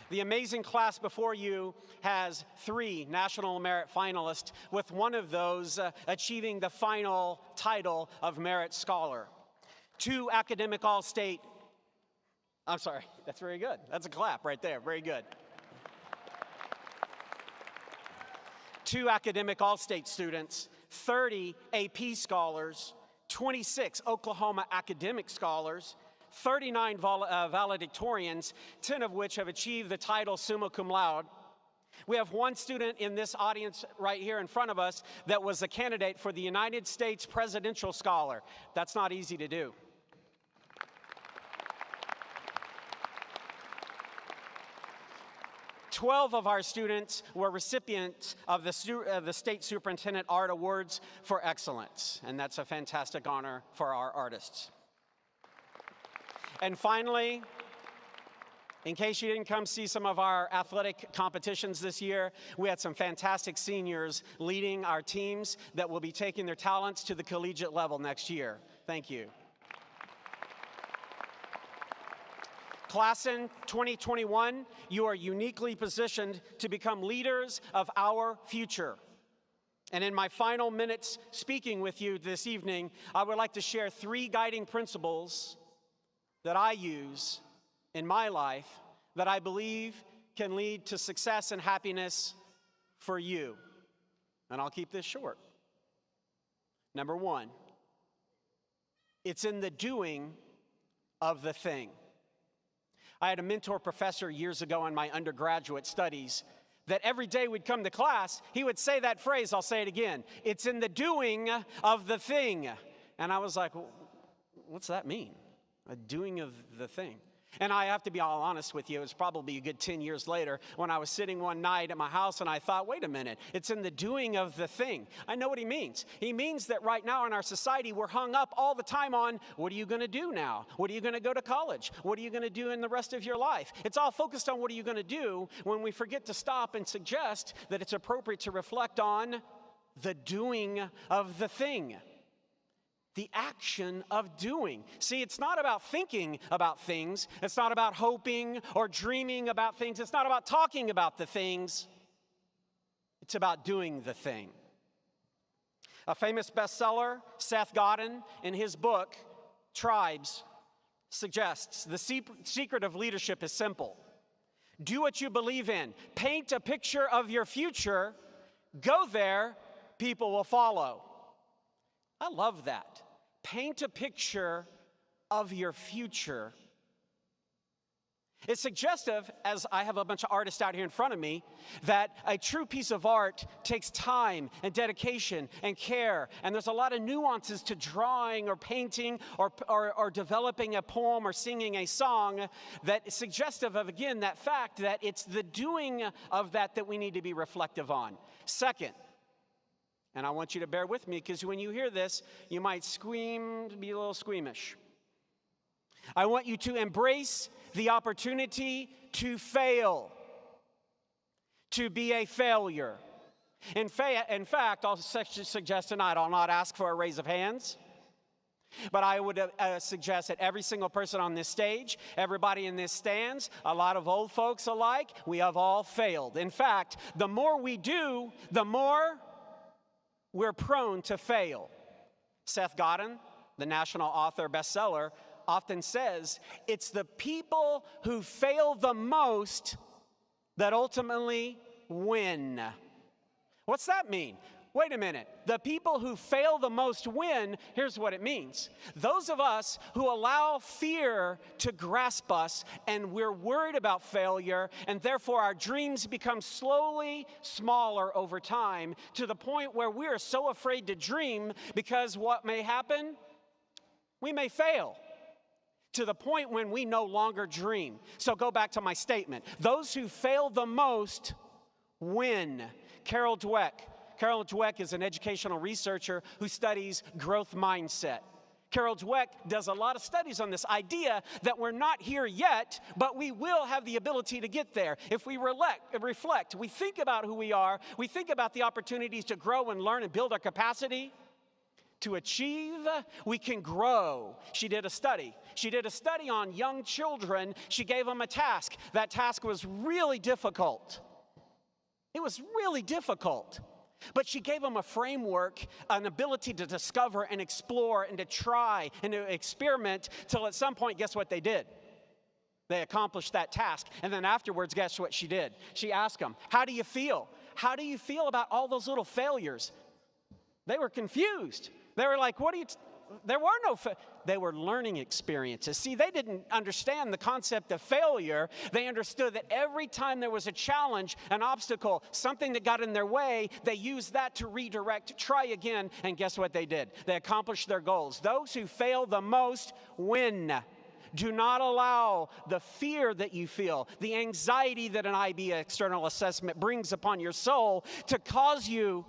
The amazing class before you has 3 National Merit finalists, with one of those achieving the final title of Merit Scholar. 2 academic all-state, I'm sorry, that's very good. That's a clap right there, very good. 2 academic all-state students, 30 AP scholars, 26 Oklahoma academic scholars, 39 valedictorians, 10 of which have achieved the title summa cum laude. We have 1 student in this audience right here in front of us that was a candidate for the United States Presidential Scholar. That's not easy to do. 12 of our students were recipients of the State Superintendent Art Awards for Excellence, and that's a fantastic honor for our artists. And finally, in case you didn't come see some of our athletic competitions this year, we had some fantastic seniors leading our teams that will be taking their talents to the collegiate level next year. Thank you. Classen 2021, you are uniquely positioned to become leaders of our future. And in my final minutes speaking with you this evening, I would like to share 3 guiding principles that I use in my life that I believe can lead to success and happiness for you. And I'll keep this short. Number 1, it's in the doing of the thing. I had a mentor professor years ago in my undergraduate studies that every day we'd come to class, he would say that phrase, I'll say it again, it's in the doing of the thing. And I was like, what's that mean? A doing of the thing. And I have to be all honest with you, it was probably a good 10 years later when I was sitting one night at my house and I thought, wait a minute, it's in the doing of the thing. I know what he means. He means that right now in our society, we're hung up all the time on, what are you going to do now? What are you going to go to college? What are you going to do in the rest of your life? It's all focused on what are you going to do when we forget to stop and suggest that it's appropriate to reflect on the doing of the thing. The action of doing. See, it's not about thinking about things. It's not about hoping or dreaming about things. It's not about talking about the things. It's about doing the thing. A famous bestseller, Seth Godin, in his book, Tribes, suggests the secret of leadership is simple. Do what you believe in. Paint a picture of your future. Go there, people will follow. I love that. Paint a picture of your future. It's suggestive, as I have a bunch of artists out here in front of me, that a true piece of art takes time and dedication and care. And there's a lot of nuances to drawing or painting or developing a poem or singing a song that is suggestive of, again, that fact that it's the doing of that we need to be reflective on. Second, and I want you to bear with me because when you hear this, you might scream, be a little squeamish. I want you to embrace the opportunity to fail, to be a failure. In fact, I'll suggest tonight, I'll not ask for a raise of hands, but I would suggest that every single person on this stage, everybody in this stands, a lot of old folks alike, we have all failed. In fact, the more we do, the more we're prone to fail. Seth Godin, the national author, bestseller, often says, it's the people who fail the most that ultimately win. What's that mean? Wait a minute. The people who fail the most win. Here's what it means. Those of us who allow fear to grasp us and we're worried about failure and therefore our dreams become slowly smaller over time to the point where we are so afraid to dream because what may happen? We may fail to the point when we no longer dream. So go back to my statement. Those who fail the most win. Carol Dweck. Carol Dweck is an educational researcher who studies growth mindset. Carol Dweck does a lot of studies on this idea that we're not here yet, but we will have the ability to get there. If we reflect, we think about who we are, we think about the opportunities to grow and learn and build our capacity to achieve, we can grow. She did a study. She did a study on young children. She gave them a task. That task was really difficult. It was really difficult. But she gave them a framework, an ability to discover and explore and to try and to experiment till at some point, guess what they did? They accomplished that task. And then afterwards, guess what she did? She asked them, how do you feel? How do you feel about all those little failures? They were confused. They were like, there were no they were learning experiences. See, they didn't understand the concept of failure. They understood that every time there was a challenge, an obstacle, something that got in their way, they used that to redirect, try again, and guess what they did? They accomplished their goals. Those who fail the most win. Do not allow the fear that you feel, the anxiety that an IB external assessment brings upon your soul to cause you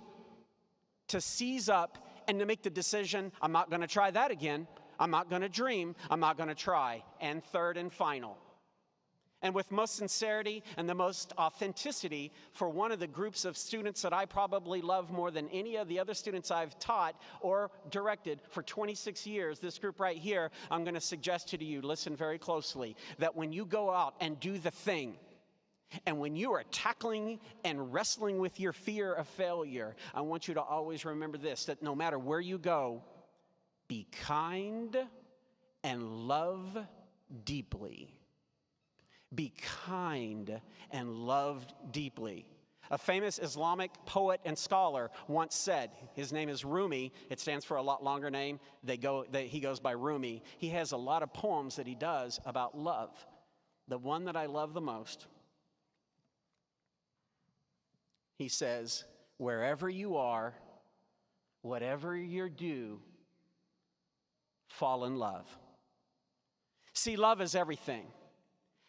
to seize up and to make the decision, I'm not going to try that again. I'm not going to dream. I'm not going to try. And third and final, and with most sincerity and the most authenticity for one of the groups of students that I probably love more than any of the other students I've taught or directed for 26 years, this group right here, I'm going to suggest to you, listen very closely, that when you go out and do the thing, And when you are tackling and wrestling with your fear of failure, I want you to always remember this, that no matter where you go, be kind and love deeply. Be kind and love deeply. A famous Islamic poet and scholar once said, his name is Rumi, it stands for a lot longer name, he goes by Rumi. He has a lot of poems that he does about love. The one that I love the most, he says, wherever you are, whatever you do, fall in love. See, love is everything.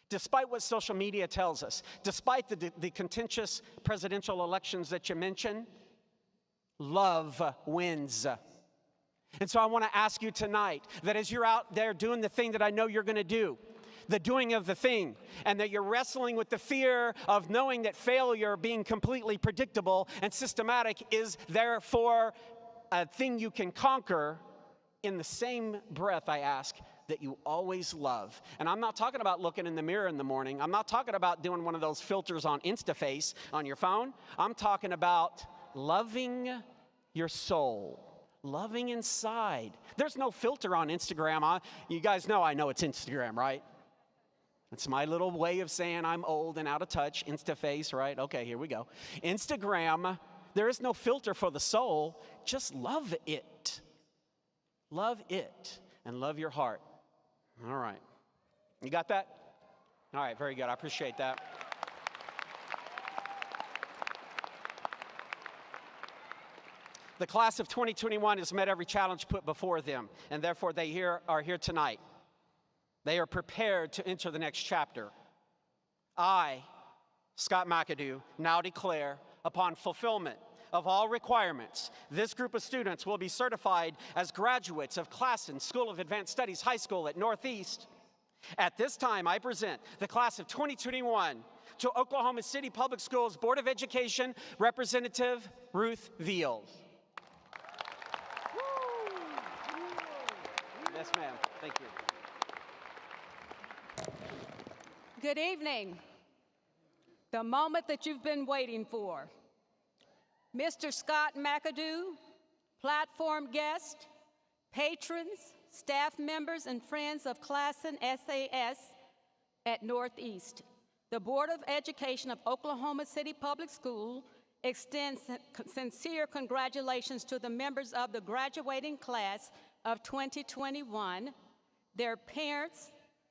Despite what social media tells us, despite the contentious presidential elections that you mentioned, love wins. And so I want to ask you tonight that as you're out there doing the thing that I know you're going to do, the doing of the thing, and that you're wrestling with the fear of knowing that failure, being completely predictable and systematic, is therefore a thing you can conquer, in the same breath I ask that you always love. And I'm not talking about looking in the mirror in the morning. I'm not talking about doing one of those filters on InstaFace on your phone. I'm talking about loving your soul, loving inside. There's no filter on Instagram. You guys know I know it's Instagram, right? It's my little way of saying I'm old and out of touch. InstaFace, right? Okay, here we go. Instagram, there is no filter for the soul. Just love it. Love it and love your heart. All right. You got that? All right, very good. I appreciate that. The class of 2021 has met every challenge put before them, and therefore they are here tonight. They are prepared to enter the next chapter. I, Scott McAdoo, now declare, upon fulfillment of all requirements, this group of students will be certified as graduates of Classen School of Advanced Studies High School at Northeast. At this time, I present the class of 2021 to Oklahoma City Public Schools Board of Education Representative Ruth Veal. Yes, ma'am. Thank you. Good evening. The moment that you've been waiting for. Mr. Scott McAdoo, platform guest, patrons, staff members, and friends of Classen SAS at Northeast. The Board of Education of Oklahoma City Public School extends sincere congratulations to the members of the graduating class of 2021, their parents,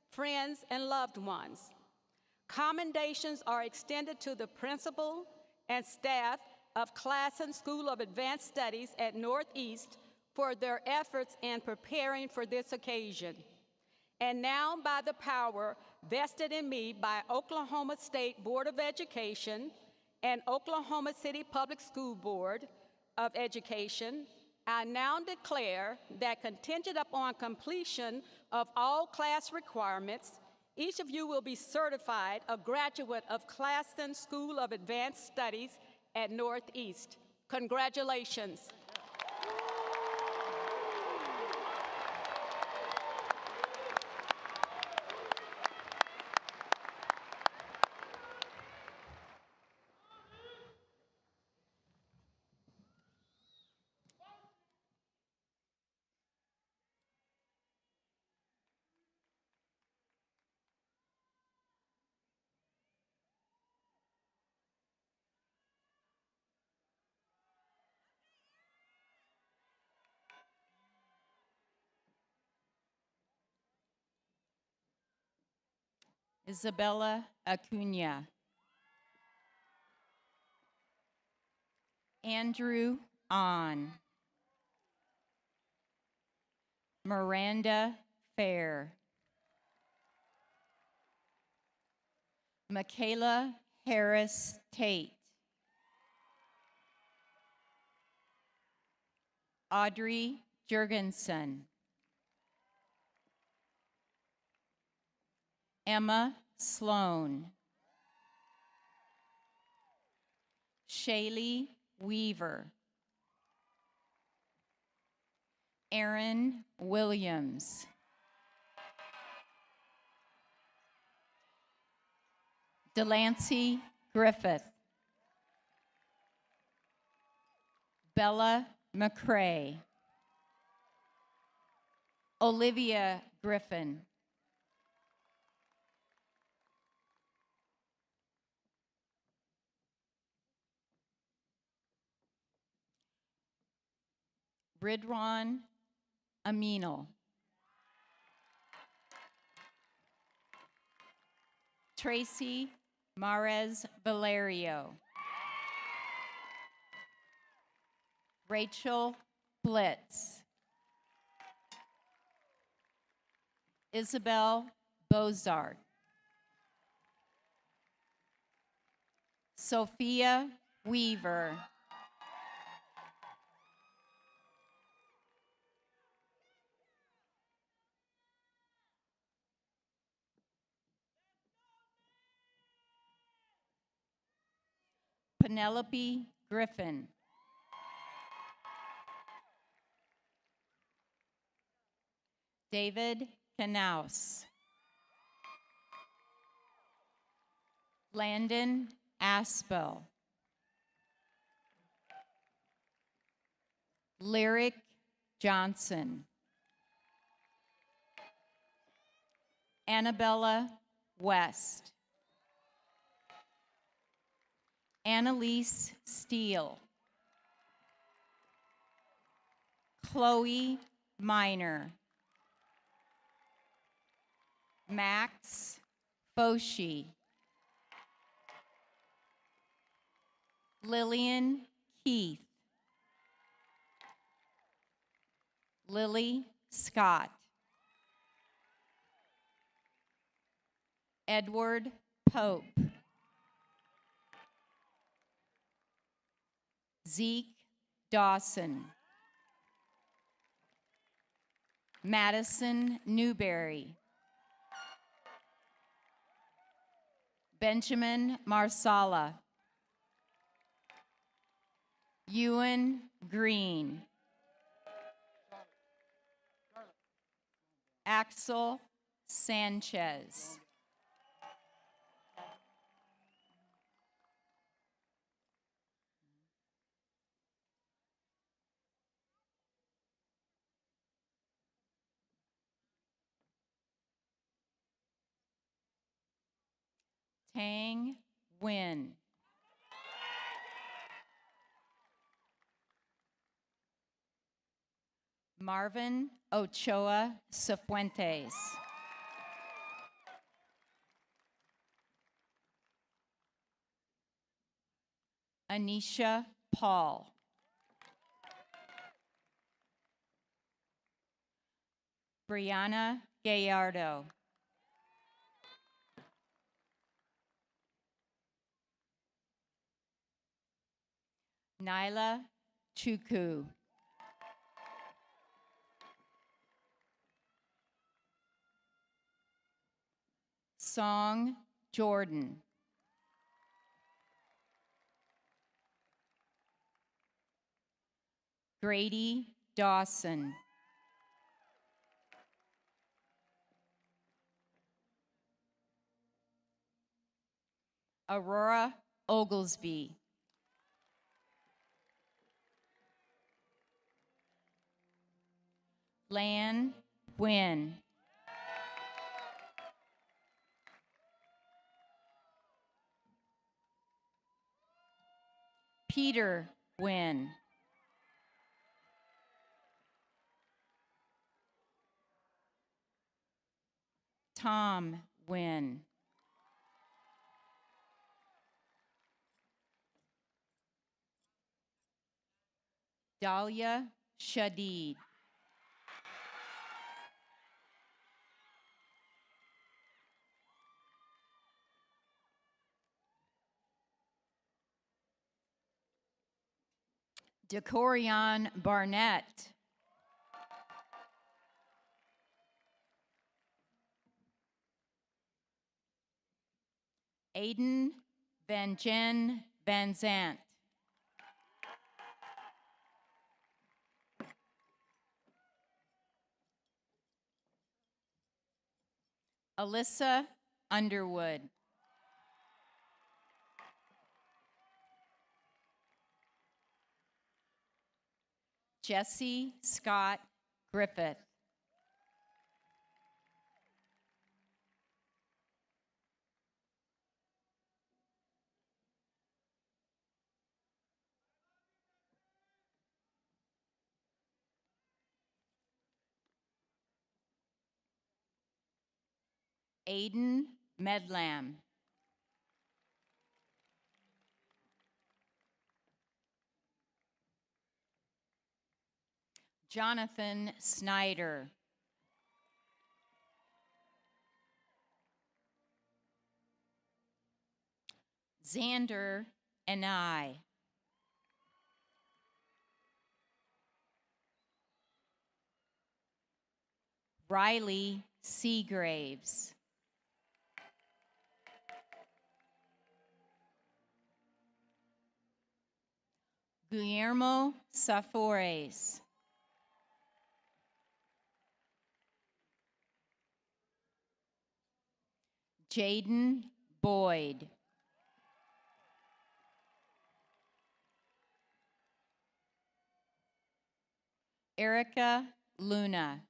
friends, and loved ones. Commendations are extended to the principal and staff of Classen School of Advanced Studies at Northeast for their efforts in preparing for this occasion. And now, by the power vested in me by Oklahoma State Board of Education and Oklahoma City Public School Board of Education, I now declare that contingent upon completion of all class requirements, each of you will be certified a graduate of Classen School of Advanced Studies at Northeast. Congratulations. Isabella Acuna. Andrew On. Miranda Fair. Michaela Harris Tate. Audrey Jurgensen. Emma Sloan. Shaylee Weaver. Aaron Williams. Delancey Griffith, Bella McCrae, Olivia Griffin, Ridwan Aminal, Tracy Mares Valerio, Rachel Blitz, Isabel Bozart, Sophia Weaver, Penelope Griffin, David Knaus, Landon Aspel, Lyric Johnson, Annabella West, Annalise Steele, Chloe Miner, Max Foshi, Lillian Keith, Lily Scott, Edward Pope, Zeke Dawson, Madison Newberry, Benjamin Marsala, Ewan Green, Axel Sanchez, Tang Nguyen, Marvin Ochoa Cifuentes, Anisha Paul, Brianna Gallardo, Nyla Chukwu, Song Jordan, Grady Dawson, Aurora Oglesby, Lan Nguyen, Peter Nguyen, Tom Nguyen, Dahlia Shadid, Decorion Barnett, Aiden Van Jen Van Zant, Alyssa Underwood, Jesse Scott Griffith. Aiden Medlam. Jonathan Snyder. Xander and I. Riley Seagraves. Guillermo Safores. Jaden Boyd. Erica Luna.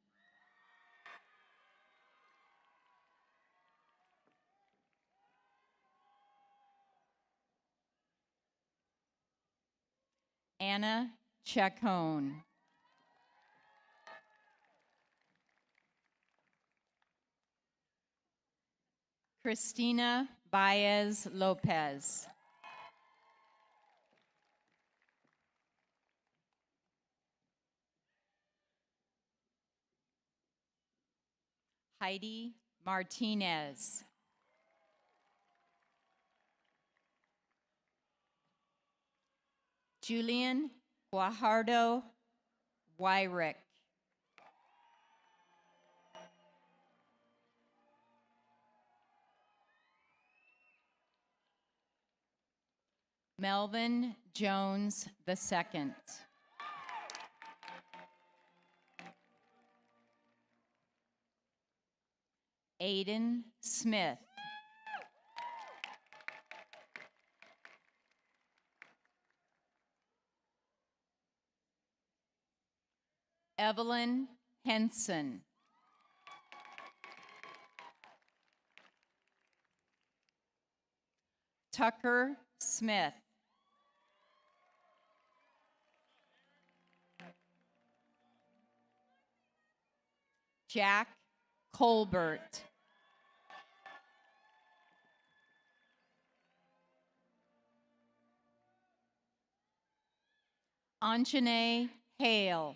Anna Chacon. Christina Baez Lopez. Heidi Martinez. Julian Guajardo Wyrick. Melvin Jones II. Aiden Smith. Evelyn Henson. Tucker Smith. Jack Colbert. Anjanae Hale.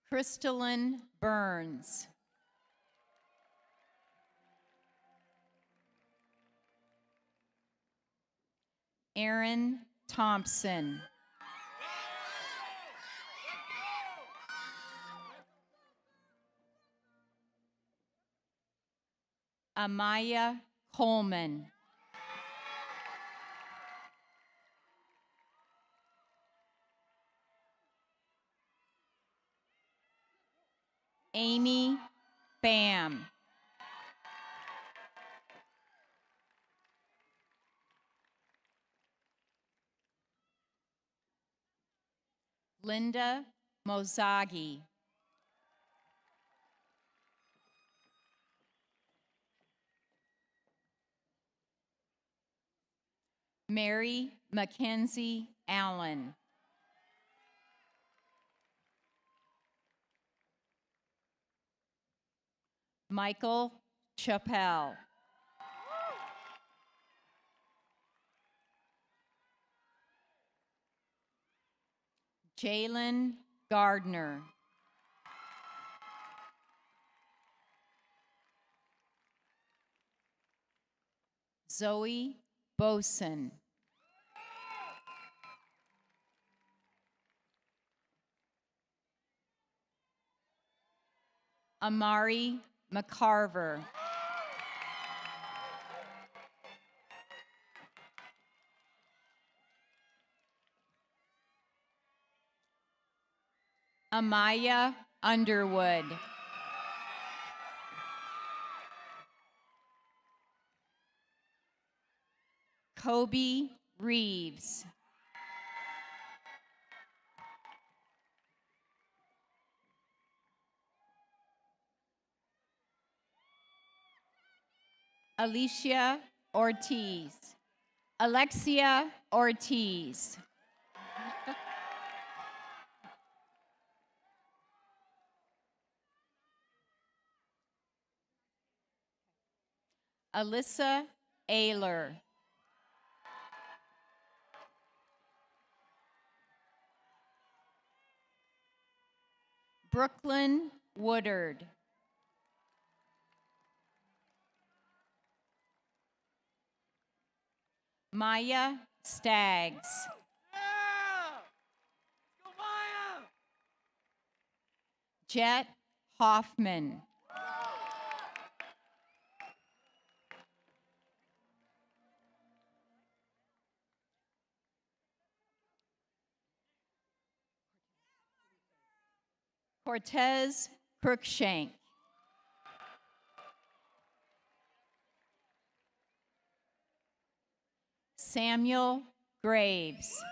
Crystalline Burns. Aaron Thompson. Amaya Coleman. Amy Bam. Linda Mozagi. Mary Mackenzie Allen. Michael Chappelle. Jalen Gardner. Zoe Boson. Amari McCarver. Amaya Underwood. Jacoby Reeves. Alicia Ortiz. Alexia Ortiz. Alyssa Ayler. Brooklyn Woodard. Maya Staggs. Jet Hoffman. Cortez Crookshank. Samuel Graves.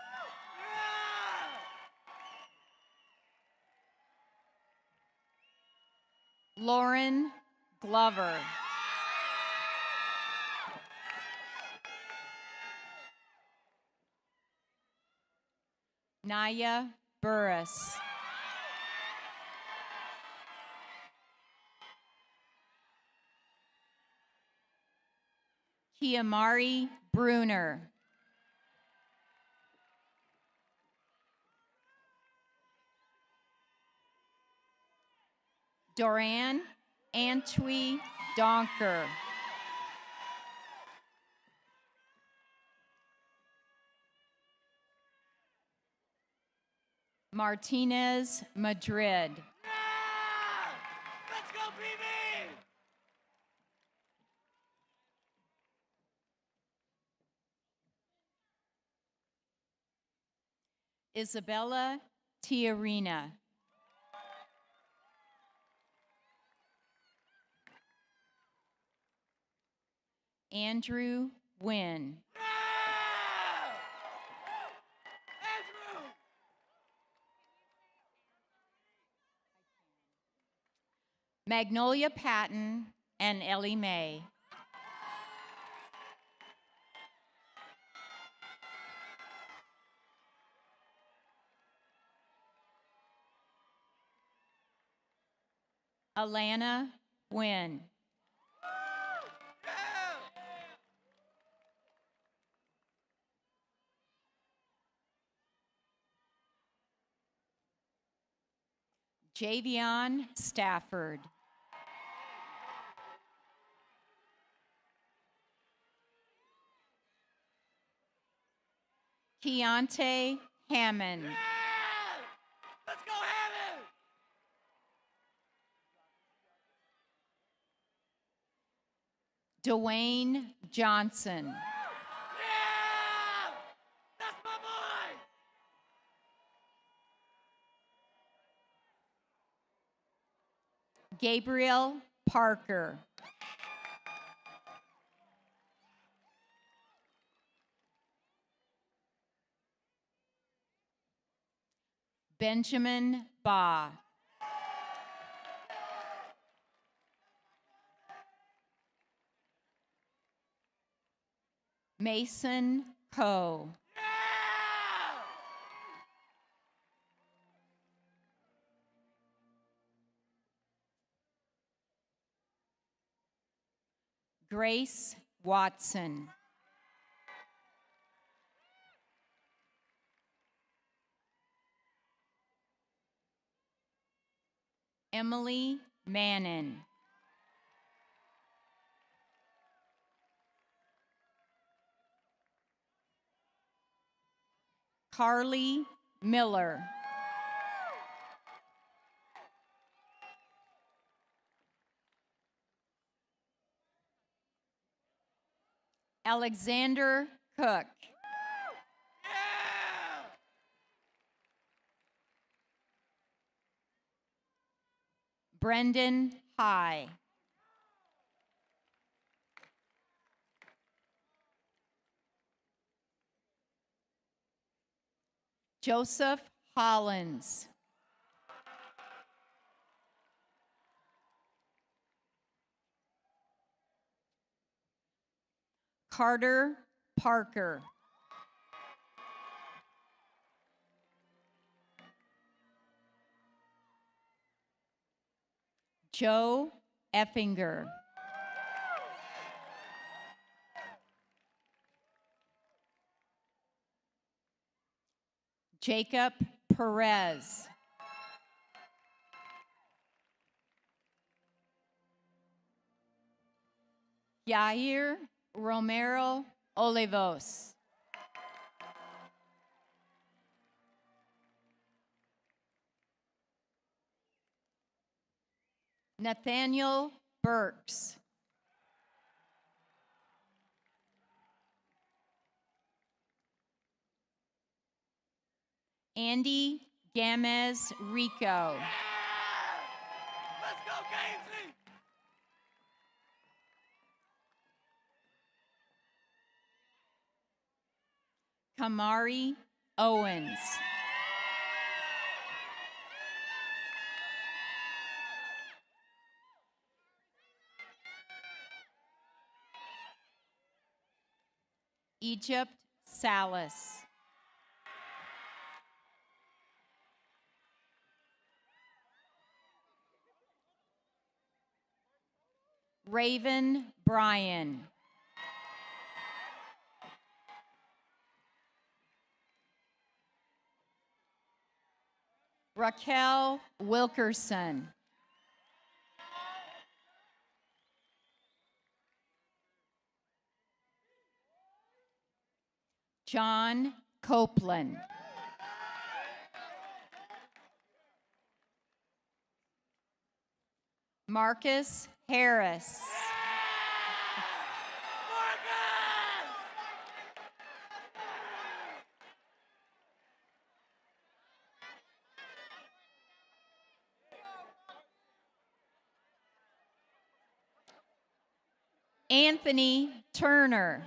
Lauren Glover. Naya Burris. Kiamari Bruner. Doran Antwi Donker. Martinez Madrid. Let's go, BB! Isabella Tiarina. Andrew Wynn. Magnolia Patton and Ellie Mae. Alana Wynn. Javion Stafford. Keontae Hammond. Let's go, Hammond! Dwayne Johnson. Yeah! That's my boy! Gabriel Parker. Benjamin Ba. Mason Coe. Grace Watson. Emily Mannon. Carly Miller. Alexander Cook. Brendan High. Joseph Hollins. Carter Parker. Joe Effinger. Jacob Perez. Yair Romero Olivos. Nathaniel Burks. Andy Gamez Rico. Let's go, Gainesy! Kamari Owens. Egypt Salas. Raven Bryan. Raquel Wilkerson. John Copeland. Marcus Harris. Anthony Turner.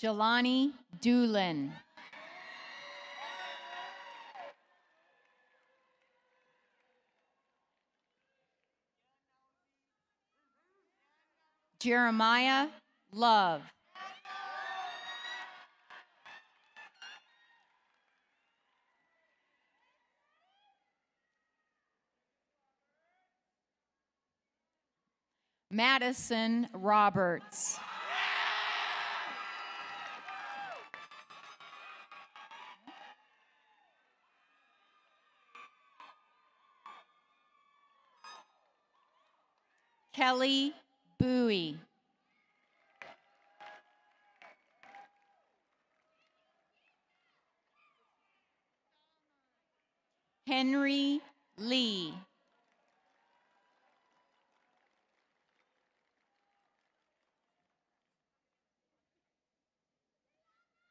Jelani Doolin. Jeremiah Love. Madison Roberts. Kelly Bowie. Henry Lee.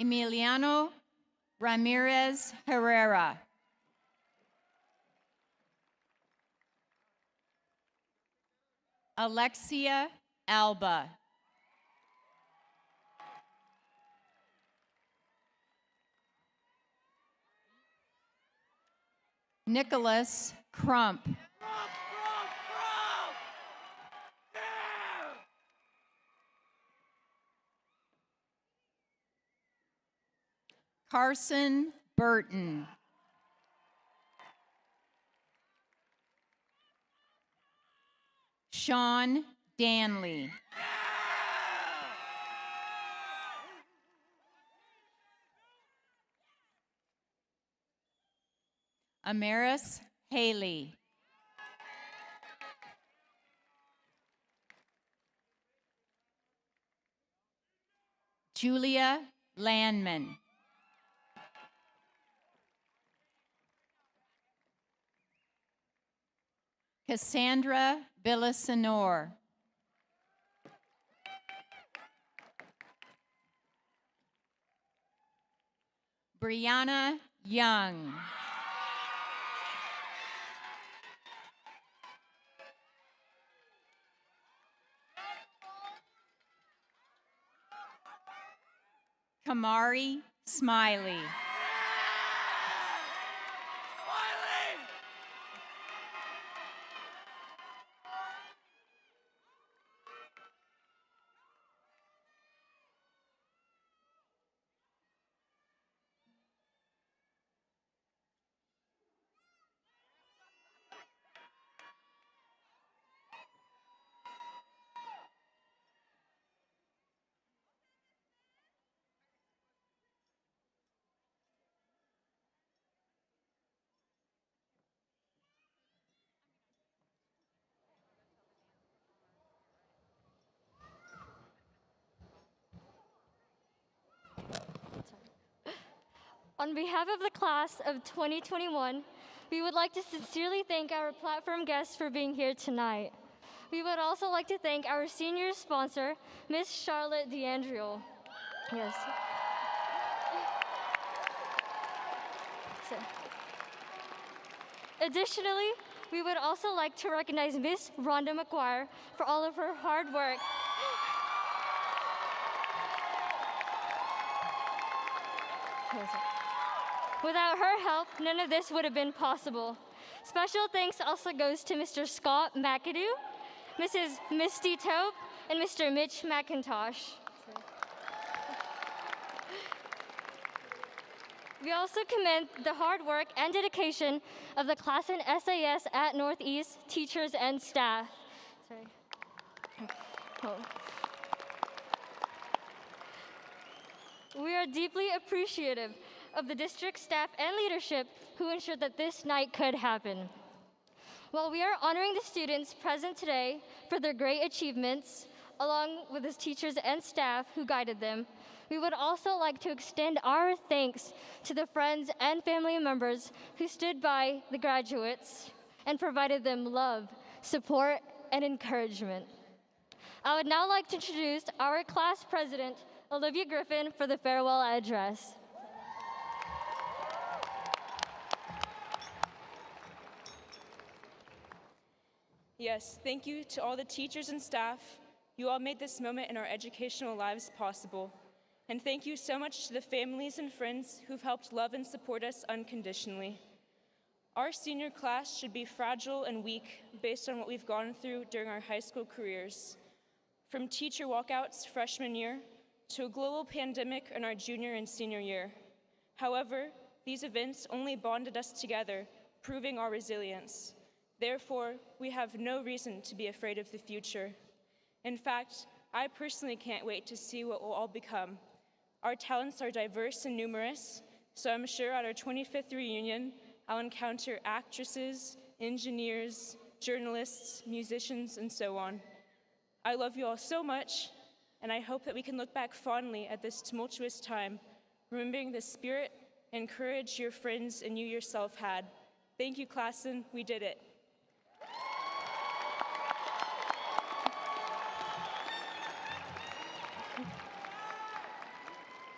Emiliano Ramirez Herrera. Alexia Alba. Nicholas Crump. Carson Burton. Sean Danley. Amaris Haley. Julia Landman. Cassandra Villasenor. Brianna Young. Kamari Smiley. On behalf of the class of 2021, we would like to sincerely thank our platform guests for being here tonight. We would also like to thank our senior sponsor, Miss Charlotte DeAndriel. Yes. Additionally, we would also like to recognize Miss Rhonda McGuire for all of her hard work. Without her help, none of this would have been possible. Special thanks also goes to Mr. Scott McAdoo, Mrs. Misty Tope, and Mr. Mitch McIntosh. We also commend the hard work and dedication of the Classen SAS at Northeast teachers and staff. We are deeply appreciative of the district staff and leadership who ensured that this night could happen. While we are honoring the students present today for their great achievements, along with the teachers and staff who guided them, we would also like to extend our thanks to the friends and family members who stood by the graduates and provided them love, support, and encouragement. I would now like to introduce our class president, Olivia Griffin, for the farewell address. Yes, thank you to all the teachers and staff. You all made this moment in our educational lives possible. And thank you so much to the families and friends who've helped love and support us unconditionally. Our senior class should be fragile and weak based on what we've gone through during our high school careers. From teacher walkouts freshman year to a global pandemic in our junior and senior year. However, these events only bonded us together, proving our resilience. Therefore, we have no reason to be afraid of the future. In fact, I personally can't wait to see what we'll all become. Our talents are diverse and numerous, so I'm sure at our 25th reunion, I'll encounter actresses, engineers, journalists, musicians, and so on. I love you all so much, and I hope that we can look back fondly at this tumultuous time, remembering the spirit and courage your friends and you yourself had. Thank you, Classen. We did it.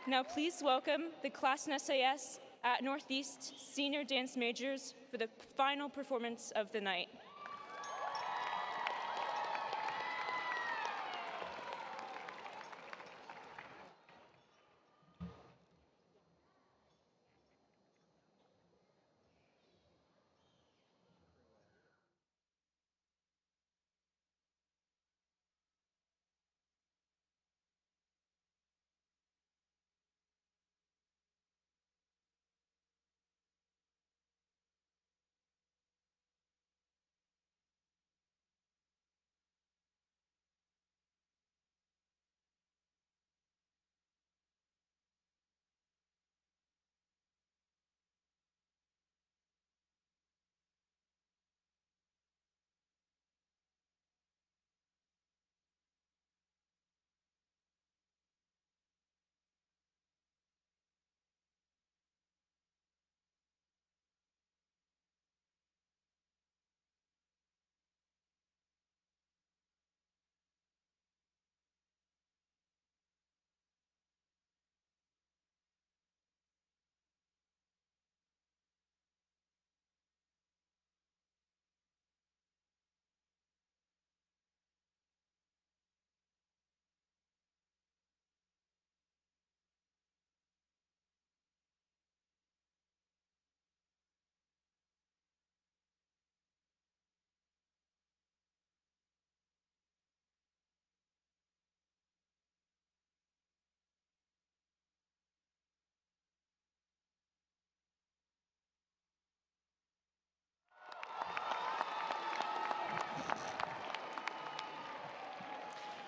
Now please welcome the Classen SAS at Northeast senior dance majors for the final performance of the night.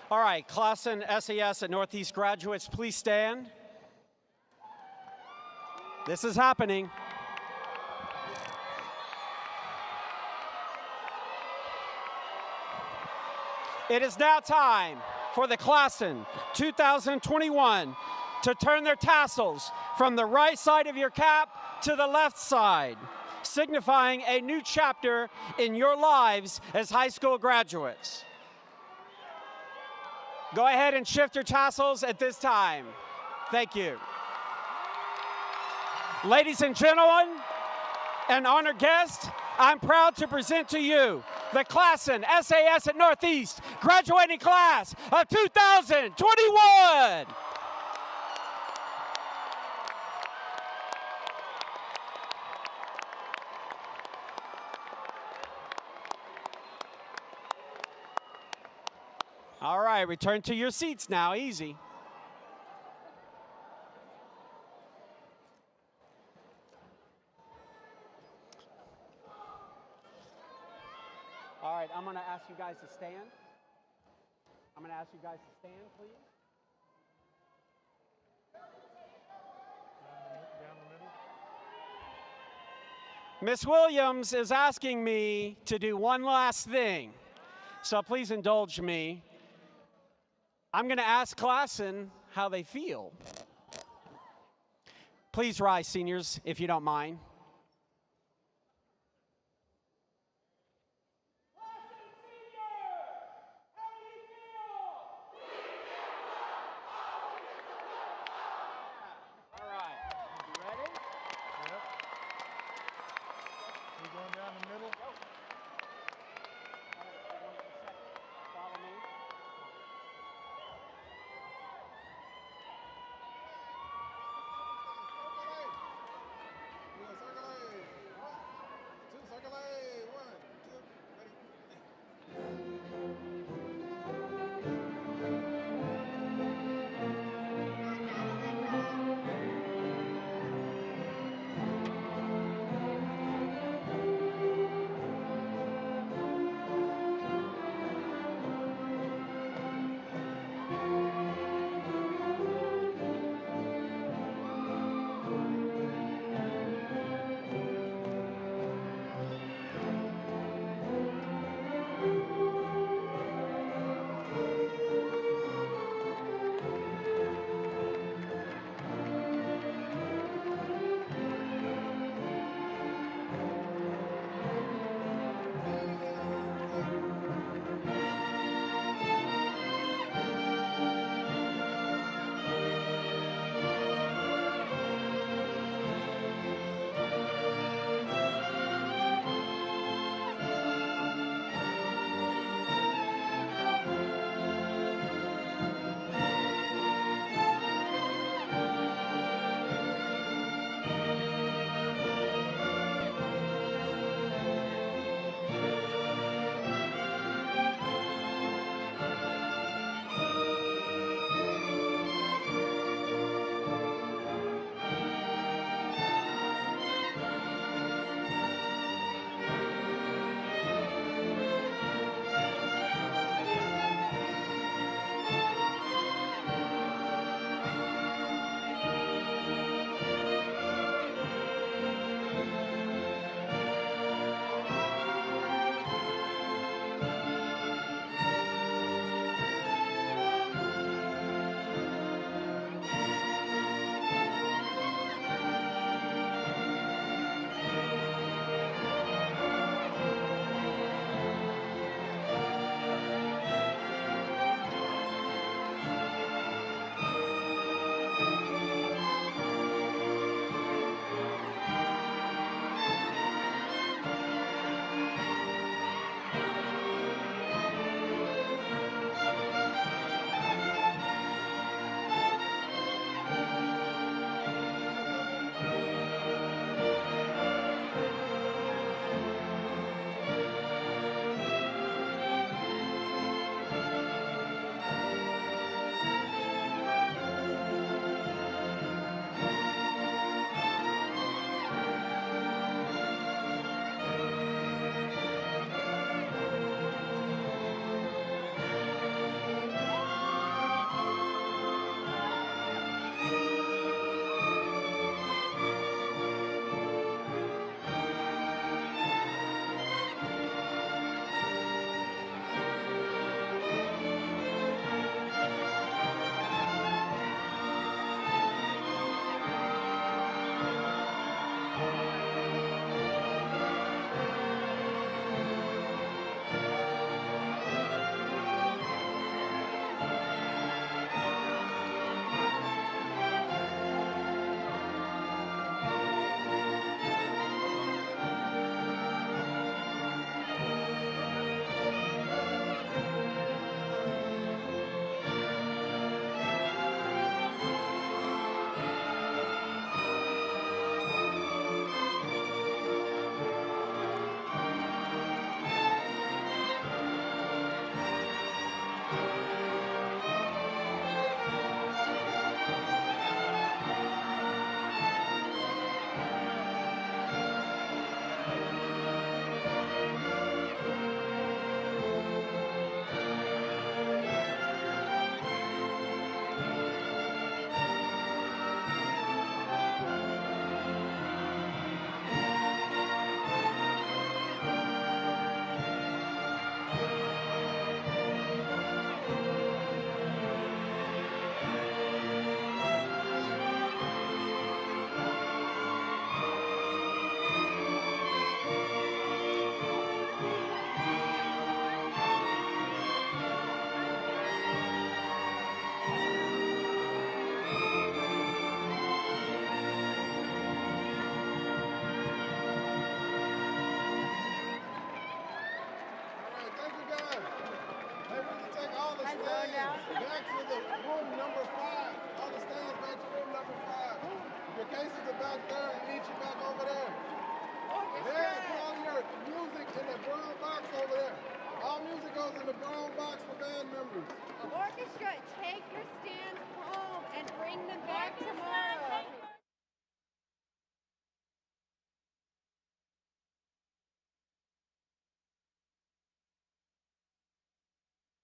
All right, Classen SAS at Northeast graduates, please stand. This is happening. It is now time for the Classen 2021 to turn their tassels from the right side of your cap to the left side, signifying a new chapter in your lives as high school graduates. Go ahead and shift your tassels at this time. Thank you. Ladies and gentlemen, and honored guests, I'm proud to present to you the Classen SAS at Northeast graduating class of 2021. All right, return to your seats now, easy. All right, I'm gonna ask you guys to stand. Please. Miss Williams is asking me to do one last thing, so please indulge me. I'm going to ask Classen how they feel. Please rise, seniors, if you don't mind.